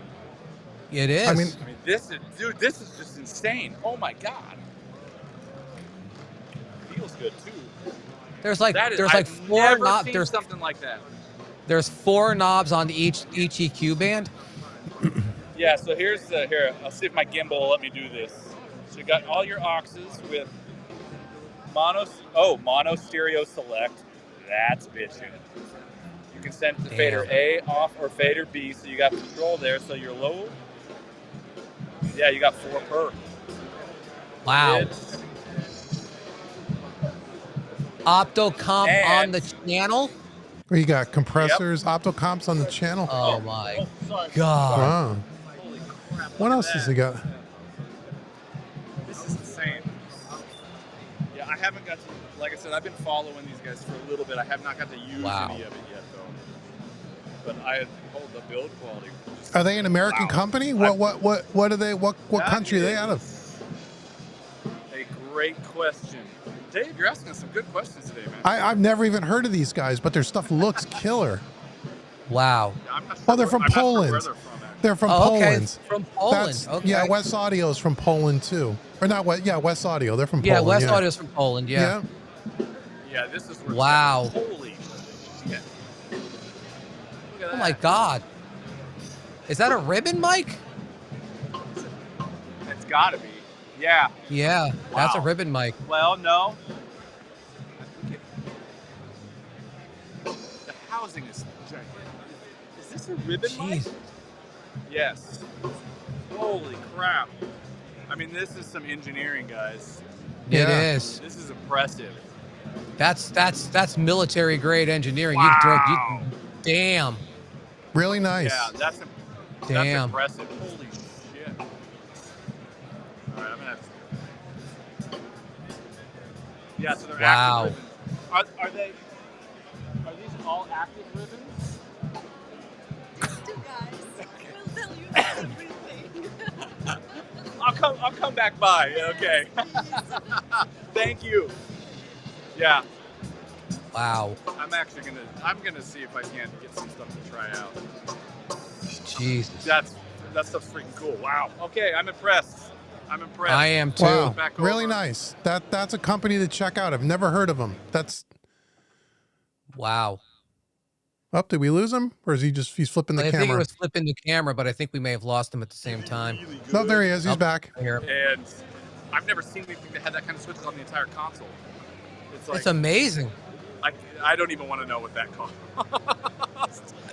It is. I mean, this is just insane. Oh my God. Feels good too. there's like I've four never knobs. seen There's something like that. there's 4 knobs on each EQ band. Yeah, so here, I'll see if my gimbal will let me do this. So you got all your auxes with mono stereo select. That's bitchin'. You can send it to fader A off or fader B, so you got control there. So you're low. Yeah, you got 4 per. Wow. Optocomp on the channel. Where you got compressors, optocomps on the channel. Oh my God. Wow. Holy crap. What else has he got? This is insane. Yeah, I haven't got to, like I said, I've been following these guys for a little bit. I have not got to use any of it yet, though. But I hold the build quality. Are they an American company? What are they? What country are they out of? A great question. Dave, you're asking us some good questions today, man. I've never even heard of these guys, but their stuff looks killer. Wow. Yeah, I'm not sure Oh, they're from I'm not sure Poland. where they're from, actually. They're from Oh, okay. Poland. From Poland. That's, Okay. Yeah, West Audio's from Poland too. Or not West, yeah, West Audio. They're from Yeah, Poland. West Audio's from Poland. Yeah. Yeah, this is where Wow. Holy shit. Look at Oh my God. Is that a ribbon mic? It's gotta be. Yeah. Yeah, that's a Wow. ribbon mic. Well, no. I think the housing is giant. Is this a ribbon mic? Jeez. Yes. Holy crap. I mean, this is some engineering, guys. It is. This is impressive. That's military grade engineering. Wow. Damn. Really nice. Yeah, that's Damn. impressive. Holy shit. All right, I'm gonna have to. Yeah, so they're Wow. active ribbons. Are these all active ribbons? We'll tell you everything. I'll come back by. Okay. Thank you. Yeah. Wow. I'm gonna see if I can get some stuff to try out. Jesus. That stuff's freaking cool. Wow. Okay, I'm impressed. I am too. Wow. Back Really over. nice. That's a company to check out. I've never heard of them. That's. Wow. Oh, did we lose him? Or is he's flipping the I think camera? it was flipping the camera, but I think we may have lost him at the same time. No, there he is. He's back. Here. And I've never seen anything that had that kind of switches on the entire console. It's like It's amazing. I don't even want to know what that cost.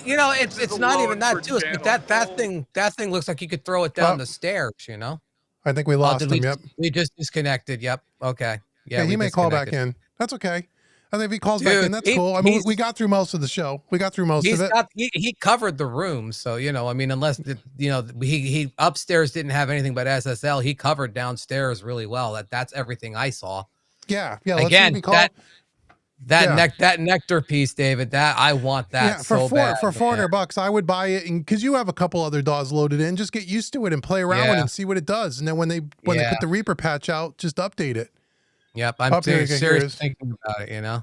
You know, it's not even that too. channel. But that thing looks like you could throw it down the stairs. You know. I think we lost him. Yep. We just disconnected. Yep. Okay. Yeah, we he may call back disconnected. in. That's okay. I think if he calls back Dude, in, that's cool. I mean, he's- we got through most of the show. We got through most of it. He covered the room, so you know. I mean, unless he upstairs didn't have anything but SSL, he covered downstairs really well. That's everything I saw. Yeah. Let's see Again, if he calls. that nectar piece, David. That I want that Yeah, so bad. for man. $400, I would buy it, and because you have a couple other DAWs loaded in, just get used to it and play around with it and see what it does. And then when they put the Reaper patch out, just update it. Yep, I'm Up here, here seriously it is. thinking about it. You know.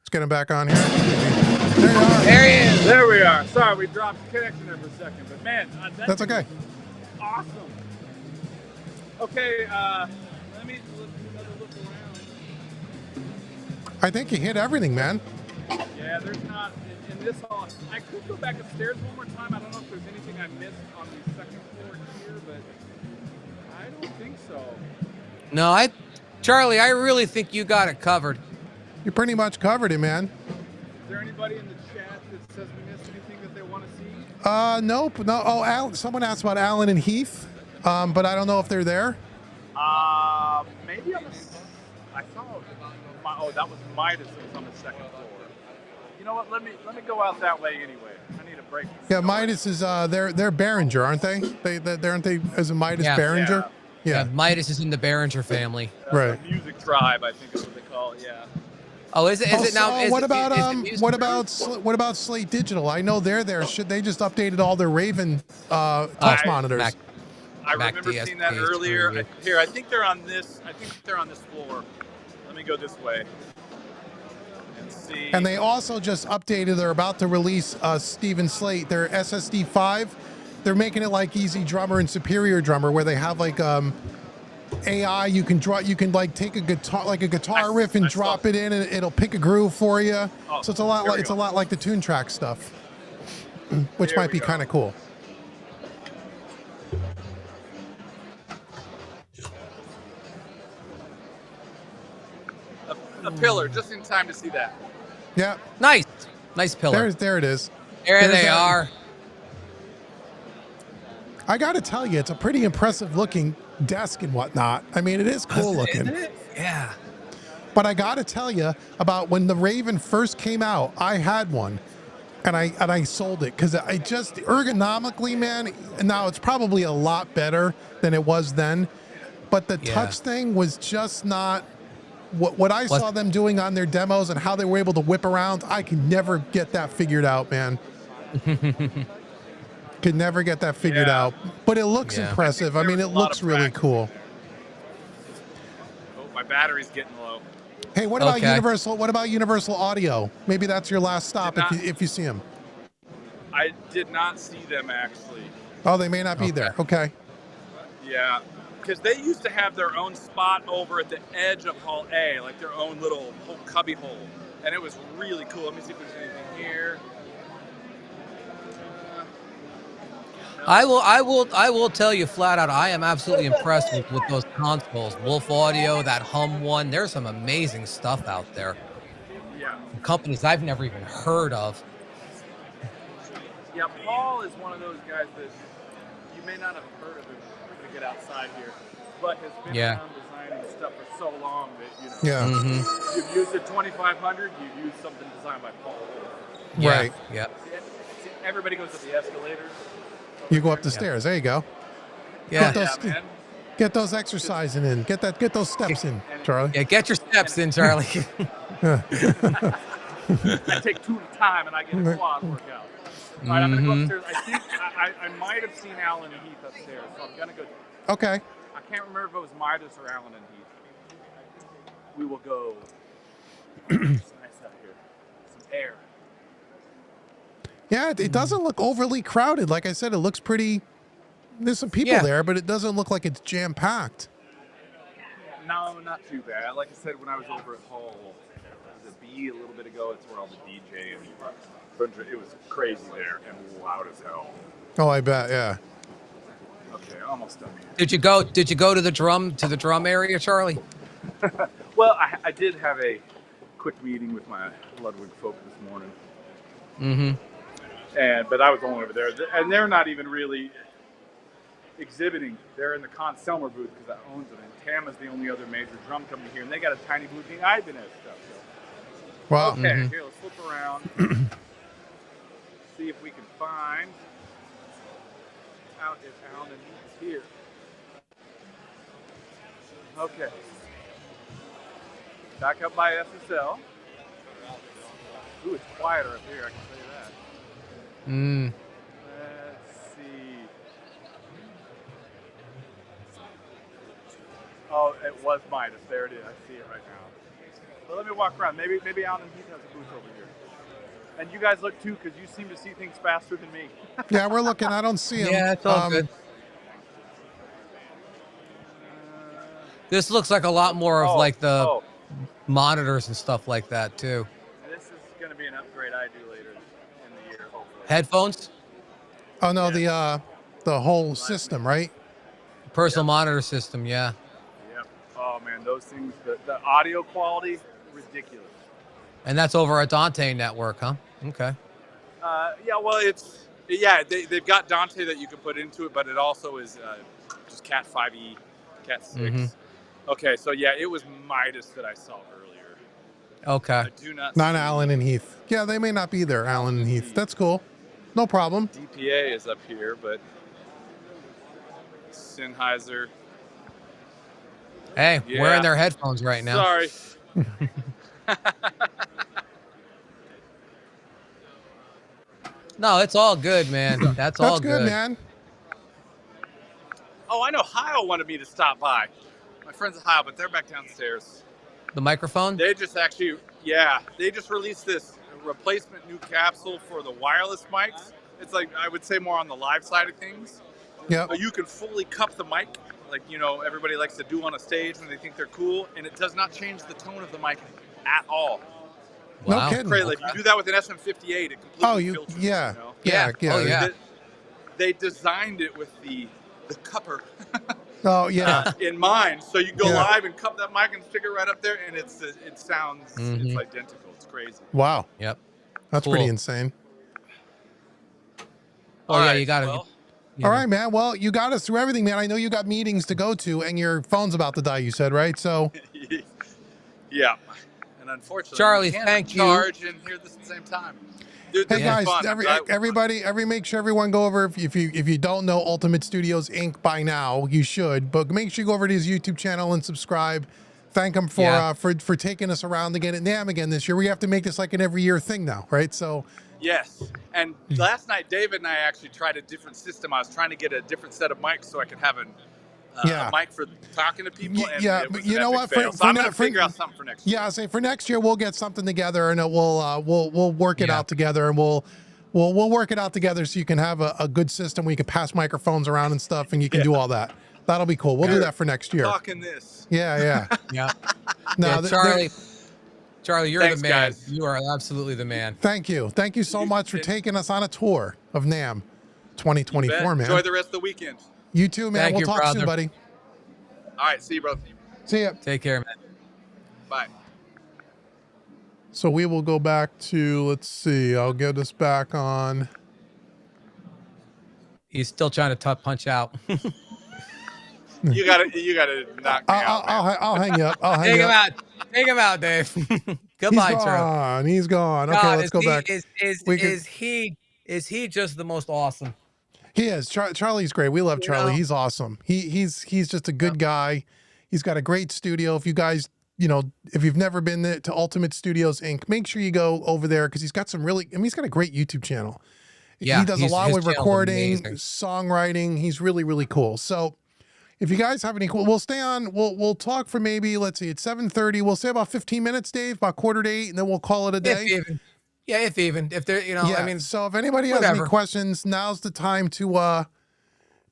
Let's get him back on here. There you are. There he is. There we are. Sorry, we dropped connection there for a second, but man, That's okay. Awesome. Okay, let me look around. I think you hit everything, man. Yeah, there's not in this hall. I could go back upstairs one more time. I don't know if there's anything I missed on the second floor here, but I don't think so. No, Charlie, I really think you got it covered. You pretty much covered it, man. Is there anybody in the chat that says we missed anything that they want to see? Nope. No. Oh, Alan, someone asked about Alan and Heath, but I don't know if they're there. Maybe on the. I saw. That was Midas that was on the second floor. You know what? Let me go out that way anyway. I need a break. Yeah, Midas is they're Behringer, aren't they? They aren't they as a Midas Behringer? Yeah. Midas is in the Behringer family. Right. The music tribe, I think is what they call it. Yeah. Oh, is it now? Also, what about is it music too? what about Slate Digital? I know they're there. Should they just updated all their Raven touch monitors? I Mac remember seeing that DSP, earlier. screw you. Here, I think they're on this. I think they're on this floor. Let me go this way and see. And they also just updated. They're about to release Steven Slate, their SSD 5. They're making it like Easy Drummer and Superior Drummer, where they have like AI. You can draw. You can like take a guitar riff and drop it in, and it'll pick a groove for you. Oh, So it's a lot. there we It's go. a lot like the Tune Track stuff, which There might we be go. kind of cool. A pillar, just in time to see that. Yeah. Nice pillar. There it is. There There's they that. are. I got to tell you, it's a pretty impressive looking desk and whatnot. I mean, it is cool looking. Isn't it? Yeah. But I got to tell you about when the Raven first came out, I had one and I sold it because I just ergonomically, man, now it's probably a lot better than it was then. But the touch thing was just not what I saw them doing on their demos and how they were able to whip around. I could never get that figured out, man. Could never get that figured out. But it looks impressive. I mean, it looks really cool. Oh, my battery's getting low. Hey, what about Universal? What about Universal Audio? Maybe that's your last stop if you see them. I did not see them actually. Oh, they may not be there. Okay. Yeah, because they used to have their own spot over at the edge of Hall A, like their own little cubby hole, and it was really cool. Let me see if there's anything here. I will tell you flat out, I am absolutely impressed with those consoles. Wolf Audio, that Hum one. There's some amazing stuff out there. Yeah. Companies I've never even heard of. Yeah, Paul is one of those guys that you may not have heard of him to get outside here, but has been around designing stuff for so long that, you know, you've used a 2500, you've used something designed by Paul. Yeah. Right. Yeah. See, everybody goes up the escalators. You go up the stairs. There you go. Yeah. Get those exercising in. Get those steps in, Charlie. Yeah, get your steps in, Charlie. I take 2 at a time and I get a quad workout. All right, I'm gonna go upstairs. I think I might have seen Alan and Heath upstairs, so I'm gonna go. Okay. I can't remember if it was Midas or Alan and Heath. We will go. It's nice out here. Some air. Yeah, it doesn't look overly crowded. Like I said, it looks pretty. There's some people there, but it doesn't look like it's jam packed. No, not too bad. Like I said, when I was over at Hall, the B a little bit ago, it's where all the DJ and it was crazy there and loud as hell. Oh, I bet. Yeah. Okay, almost done. Did you go to the drum area, Charlie? Well, I did have a quick meeting with my Ludwig folk this morning. But I was only over there, and they're not even really exhibiting. They're in the Con Selmer booth because that owns them. And Tama's the only other major drum company here, and they got a tiny booth being Ibanez stuff. So. Wow. Okay, here, let's flip around. See if we can find out if Alan is here. Okay. Back up by SSL. Ooh, it's quieter up here, I can tell you that. Let's see. Oh, it was Midas. There it is. I see it right now. Well, let me walk around. Maybe Alan and Heath has a booth over here. And you guys look too, because you seem to see things faster than me. Yeah, we're looking. I don't see them. Yeah, it's all good. This looks like a lot more of like the monitors and stuff like that too. This is going to be an upgrade I do later in the year, hopefully. Headphones? Oh no, the whole system, right? Personal monitor system, yeah. Yep. Oh man, those things, the audio quality, ridiculous. And that's over at Dante Network, huh? Okay. Yeah, well, they've got Dante that you can put into it, but it also is just Cat 5e, Cat 6. Okay, so yeah, it was Midas that I saw earlier. Okay. I do not. Not Alan and Heath. Yeah, they may not be there, Alan and Heath. That's cool. No problem. DPA is up here, but Sennheiser. Hey, wearing their headphones right now. Sorry. No, it's all good, man. That's all That's good, man. Oh, I know. Heil wanted me to stop by. My friends at Heil, but they're back downstairs. The microphone? They just actually, they just released this replacement new capsule for the wireless mics. It's like, I would say more on the live side of things. Yeah. So you can fully cup the mic, like, everybody likes to do on a stage when they think they're cool, and it does not change the tone of the mic at all. No Wow. kidding. Crazy. Like, you do that with an SM58, it completely filters. Yeah. Yeah. Oh, yeah. They designed it with the cupper Oh, yeah. in mind. So you go Yeah. live and cup that mic and stick it right up there, and it sounds it's identical. It's crazy. Wow. Yep. That's Cool. pretty insane. Oh, yeah, you got it. Well, All right, man. Well, you got us through everything, man. I know you got meetings to go to, and your phone's about to die, you said, right? So, yeah. And unfortunately, Charlie, we can't thank you. charge and hear this at the same time. Dude, hey this guys, is fun. make sure everyone go over. If you don't know Ultimate Studios Inc. by now, you should. But make sure you go over to his YouTube channel and subscribe. Thank him for taking us around again at NAM again this year. We have to make this like an every year thing now, right? So. Yes. And last night, David and I actually tried a different system. I was trying to get a different set of mics so I could have a mic for talking to people. And it was but you know what? fail. So I'm going to figure out something for next year. Yeah, say for next year we'll get something together, and we'll work it out together, and we'll work it out together so you can have a good system where you can pass microphones around and stuff, and you can do all that. That'll be cool. We'll do that for next year. Talking this. Yeah. Yeah. No, Charlie, you're Thanks, the man. guys. You are absolutely the man. Thank you so much for taking us on a tour of NAM 2024, man. Enjoy the rest of the weekend. You too, man. Thank We'll you, talk soon, brother. buddy. All right. See you, brother. See ya. Take care, man. Bye. So we will go back to, let's see, I'll get us back on. He's still trying to punch out. You gotta knock me out. I'll hang you up. I'll hang Take you him up. out. Take him out, Dave. Goodbye, Charlie. He's gone. Okay, God, let's go back. Is he just the most awesome? He is. Charlie's great. We love Charlie. know? He's awesome. He's just a good guy. He's got a great studio. If you guys, if you've never been there to Ultimate Studios Inc., make sure you go over there because he's got he's got a great YouTube channel. Yeah, he does a lot his with channel's recording, amazing. songwriting. He's really, really cool. So if you guys have any, we'll stay on. We'll talk for maybe, let's see, it's 7:30. We'll say about 15 minutes, Dave, about 7:45, and then we'll call it a day. If they're, I mean, so if anybody has any questions, now's the time to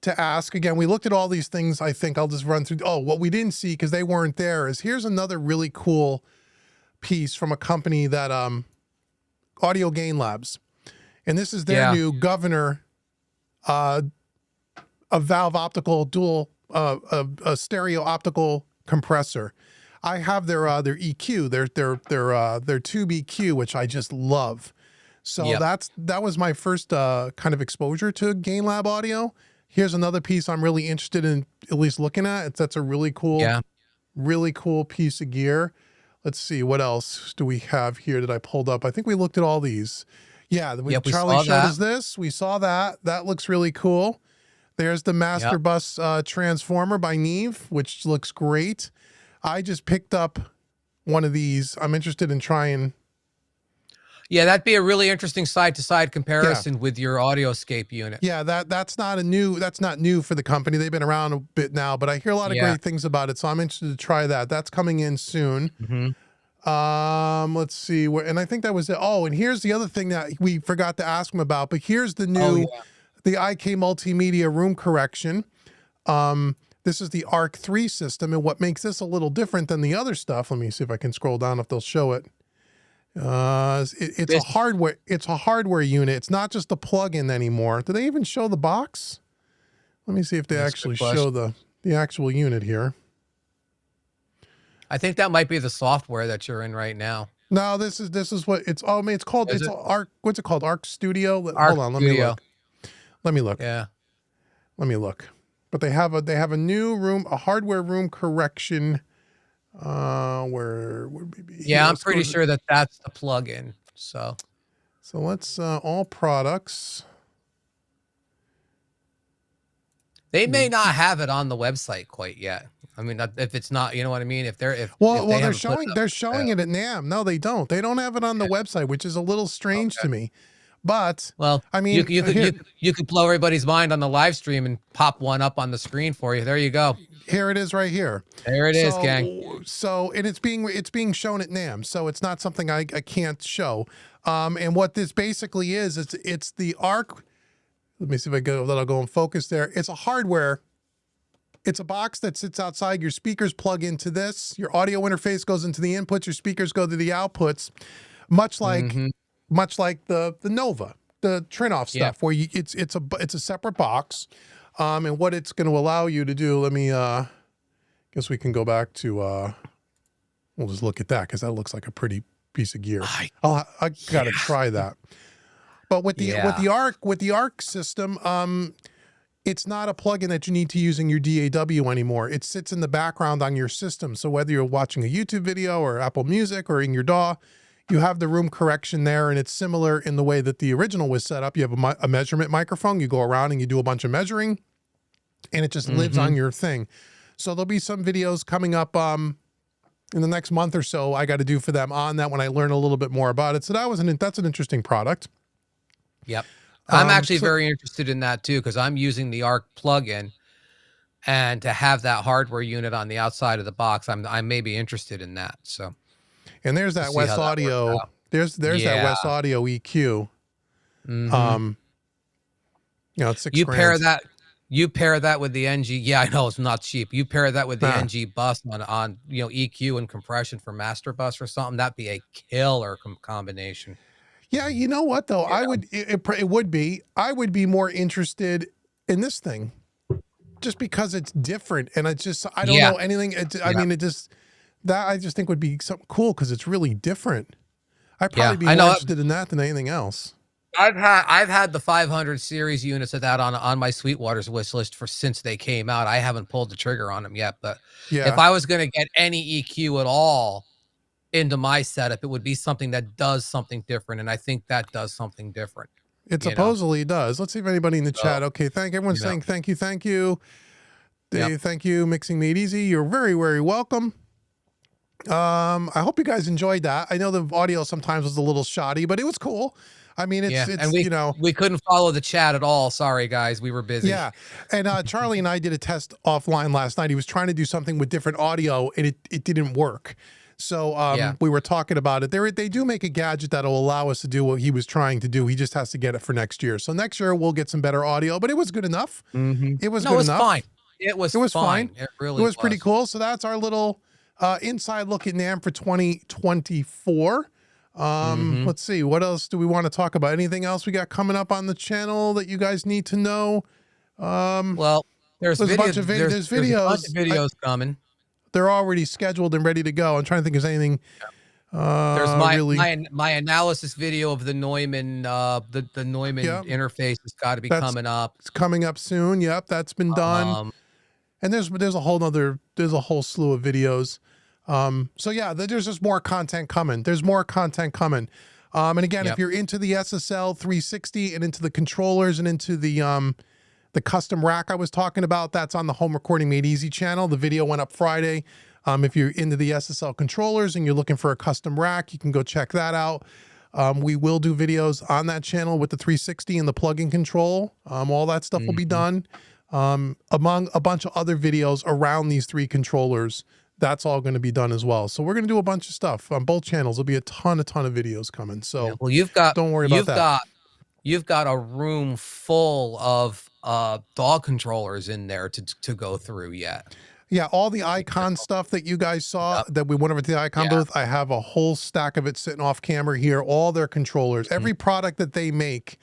ask. Again, we looked at all these things. I think I'll just run through. Oh, what we didn't see because they weren't there is here's another really cool piece from a company that Audio Gain Labs, and this is their new Governor, a valve optical dual, a stereo optical compressor. I have their EQ, their tube EQ, which I just love. So that was my first kind of exposure to Gain Lab audio. Here's another piece I'm really interested in at least looking at. That's a really cool piece of gear. Let's see, what else do we have here that I pulled up? I think we looked at all these. Yeah, Charlie showed us this. We saw that. That looks really cool. There's the Master Bus Transformer by Neve, which looks great. I just picked up one of these. I'm interested in trying. Yeah, that'd be a really interesting side-to-side comparison with your Audioscape unit. Yeah, that's not new for the company. They've been around a bit now, but I hear a lot of great things about it, so I'm interested to try that. That's coming in soon. Let's see, and I think that was it. Oh, and here's the other thing that we forgot to ask him about, but here's the new, the IK Multimedia room correction. This is the ARC 3 system, and what makes this a little different than the other stuff, let me see if I can scroll down if they'll show it. It's a hardware unit. It's not just a plug-in anymore. Do they even show the box? Let me see if they actually show the actual unit here. I think that might be the software that you're in right now. No, this is what it's. Oh, I mean, it's called. ARC. What's it called? ARC Studio. ARC Hold on. Studio. Let me look. Yeah. Let me look. But they have a new room, a hardware room correction. Where would we be? Yeah, I'm pretty sure that's the plug-in. So let's all products. They may not have it on the website quite yet. I mean, if it's not, you know what I mean? They're showing it at NAM. No, they don't. They don't have it on the website, which is a little strange to me. But Well, I mean, you could blow everybody's mind on the live stream and pop one up on the screen for you. There you go. here it is right here. There it is, gang. So, and it's being shown at Naam, so it's not something I can't show. And what this basically is, it's the ARC. Let me see if that'll go and focus there. It's a hardware. It's a box that sits outside. Your speakers plug into this. Your audio interface goes into the inputs. Your speakers go to the outputs. Much like the Nova, the Trinoff stuff, where it's a separate box. And what it's going to allow you to do. Let me guess we can go back to. We'll just look at that because that looks like a pretty piece of gear. I got to try that. But with the ARC system, it's not a plugin that you need to use in your DAW anymore. It sits in the background on your system. So whether you're watching a YouTube video or Apple Music or in your DAW, you have the room correction there, and it's similar in the way that the original was set up. You have a measurement microphone. You go around and you do a bunch of measuring, and it just lives on your thing. So there'll be some videos coming up in the next month or so I got to do for them on that when I learn a little bit more about it. So that's an interesting product. Yep. I'm actually very interested in that too, because I'm using the ARC plugin, and to have that hardware unit on the outside of the box, I may be interested in that. So, and there's that West Audio. There's that West Audio EQ. It's $6,000. You pair that with the NG. Yeah, I know it's not cheap. You pair that with the NG bus on EQ and compression for master bus or something. That'd be a killer combination. Yeah, you know what though? I would be more interested in this thing, just because it's different, and I don't know anything. I mean, I just think would be something cool because it's really different. I'd probably be more interested in that than anything else. I've had the 500 series units of that on my Sweetwater's wish list since they came out. I haven't pulled the trigger on them yet, but if I was going to get any EQ at all into my setup, it would be something that does something different, and I think that does something different. It supposedly does. Let's see if anybody in the chat. Okay, everyone's saying thank you. Thank you, Mixing Made Easy. You're very, very welcome. I hope you guys enjoyed that. I know the audio sometimes was a little shoddy, but it was cool. I mean, we couldn't follow the chat at all. Sorry, guys, we were busy. Yeah, and Charlie and I did a test offline last night. He was trying to do something with different audio, and it didn't work. So we were talking about it. They do make a gadget that'll allow us to do what he was trying to do. He just has to get it for next year. So next year we'll get some better audio, but it was good enough. It was good enough. Fine. It was fine. It really was pretty cool. So that's our little inside look at NAM for 2024. Let's see. What else do we want to talk about? Anything else we got coming up on the channel that you guys need to know? Well, there's a bunch of videos coming. They're already scheduled and ready to go. I'm trying to think if there's anything. There's my analysis video of the Neumann the Neumann interface has got to be coming up. It's coming up soon. Yep, that's been done. And there's a whole slew of videos. So yeah, there's just more content coming. There's more content coming. And again, if you're into the SSL 360 and into the controllers and into the custom rack I was talking about, that's on the Home Recording Made Easy channel. The video went up Friday. If you're into the SSL controllers and you're looking for a custom rack, you can go check that out. We will do videos on that channel with the 360 and the plug-in control. All that stuff will be done. Among a bunch of other videos around these three controllers, that's all going to be done as well. So we're going to do a bunch of stuff on both channels. There'll be a ton of videos coming. So don't worry about that. You've got a room full of dog controllers in there to go through yet. Yeah, all the Icon stuff that you guys saw that we went over to the Icon booth, I have a whole stack of it sitting off camera here. All their controllers, every product that they make,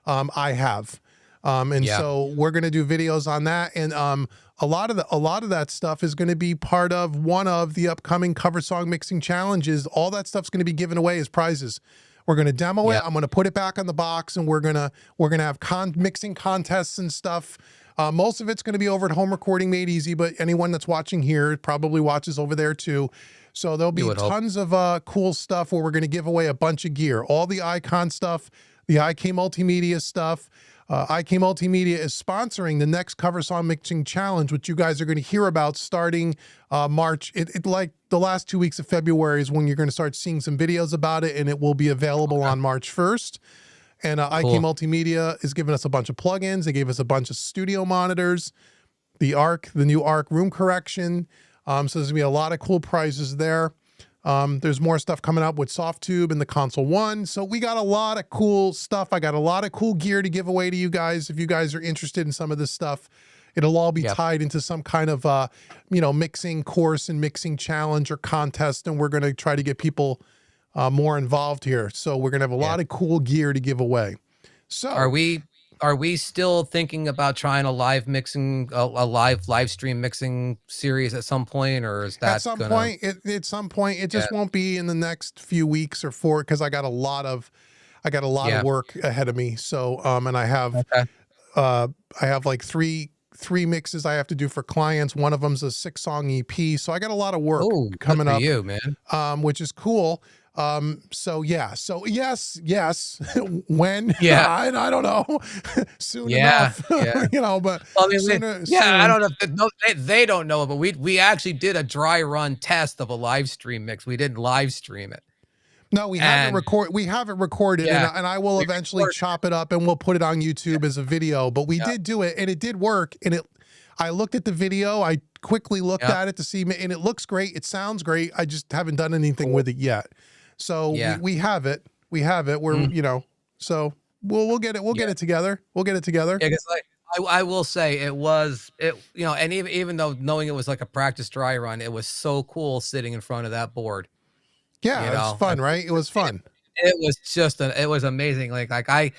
I have. So we're going to do videos on that. And a lot of that stuff is going to be part of one of the upcoming cover song mixing challenges. All that stuff's going to be given away as prizes. We're going to demo it. I'm going to put it back on the box, and we're going to have mixing contests and stuff. Most of it's going to be over at Home Recording Made Easy, but anyone that's watching here probably watches over there too. So there'll be tons of cool stuff where we're going to give away a bunch of gear. All the Icon stuff, the IK Multimedia stuff. IK Multimedia is sponsoring the next cover song mixing challenge, which you guys are going to hear about starting March. It like the last 2 weeks of February is when you're going to start seeing some videos about it, and it will be available on March 1st. And IK Cool. Multimedia is giving us a bunch of plugins. They gave us a bunch of studio monitors, the new Arc room correction. So there's gonna be a lot of cool prizes there. There's more stuff coming up with SoftTube and the Console One. So we got a lot of cool stuff. I got a lot of cool gear to give away to you guys. If you guys are interested in some of this stuff, it'll all be tied into some kind of, mixing course and mixing challenge or contest. And we're going to try to get people more involved here. So we're going to have a lot of cool gear to give away. So Are we still thinking about trying a live mixing, a live stream mixing series at some point, or is that at some point, it just won't be in the next few weeks or because I got a lot of work ahead of me. So, and I have like three mixes I have to do for clients. One of them's a 6-song EP. So I got a lot of work coming up, you, man. which is cool. So yes, when, I don't know, soon enough, but I mean, soon. I don't know. They don't know it, but we actually did a dry run test of a live stream mix. We didn't live stream it. No, we have it recorded, and I will eventually chop it up and we'll put it on YouTube as a video. But we did do it, and it did work. And I looked at the video. I quickly looked at it to see, and it looks great. It sounds great. I just haven't done anything with it yet. So we have it. We're so we'll get it. We'll get it together. We'll get it together. Yeah, because I will say and even though knowing it was like a practice dry run, it was so cool sitting in front of that board. Yeah, it was fun, right? It was fun. It was just it was amazing. Like I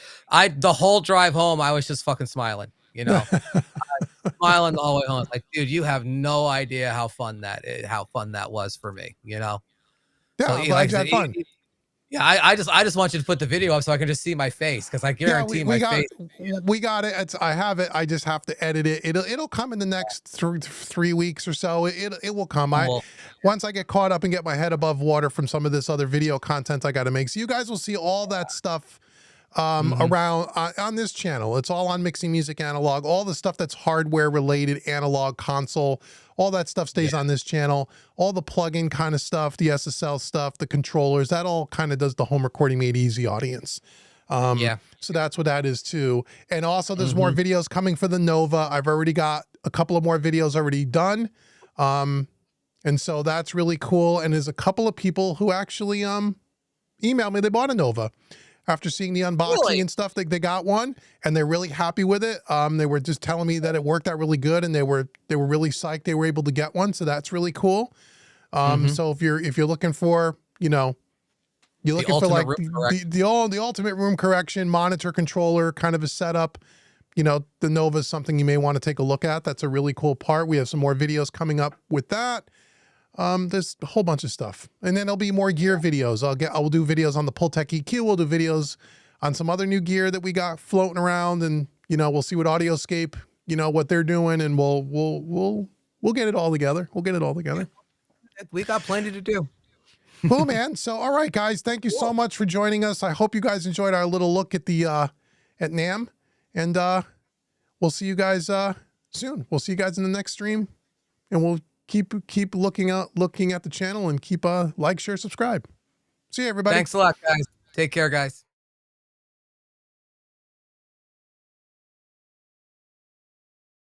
the whole drive home, I was just fucking smiling, smiling the whole way home. Like, dude, you have no idea how fun that was for me, Yeah, So, I had fun. I just want you to put the video up so I can just see my face, because I guarantee my face. We got it. I have it. I just have to edit it. It'll come in the next 3 weeks or so. It will come. Once I get caught up and get my head above water from some of this other video content I got to make. So you guys will see all that stuff around on this channel. It's all on Mixing Music Analog. All the stuff that's hardware related, analog, console, all that stuff stays on this channel. All the plug-in kind of stuff, the SSL stuff, the controllers, that all kind of does the home recording made easy audience. So that's what that is too. And also there's more videos coming for the Nova. I've already got a couple of more videos already done. And so that's really cool. And there's a couple of people who actually emailed me. They bought a Nova after seeing the unboxing and stuff. They got one and they're really happy with it. They were just telling me that it worked out really good, and they were really psyched they were able to get one. So that's really cool. So if you're looking for, you're looking for like the ultimate room correction monitor controller kind of a setup, the Nova is something you may want to take a look at. That's a really cool part. We have some more videos coming up with that. There's a whole bunch of stuff, and then there'll be more gear videos. I'll do videos on the Pultec EQ. We'll do videos on some other new gear that we got floating around, and we'll see what Audioscape, what they're doing, and we'll get it all together. We'll get it all together. We got plenty to do. Cool, man. So, all right, guys, thank you so much for joining us. I hope you guys enjoyed our little look at the at Naam, and we'll see you guys soon. We'll see you guys in the next stream, and we'll keep looking at the channel, and keep like, share, subscribe. See you, everybody. Thanks a lot, guys. Take care, guys.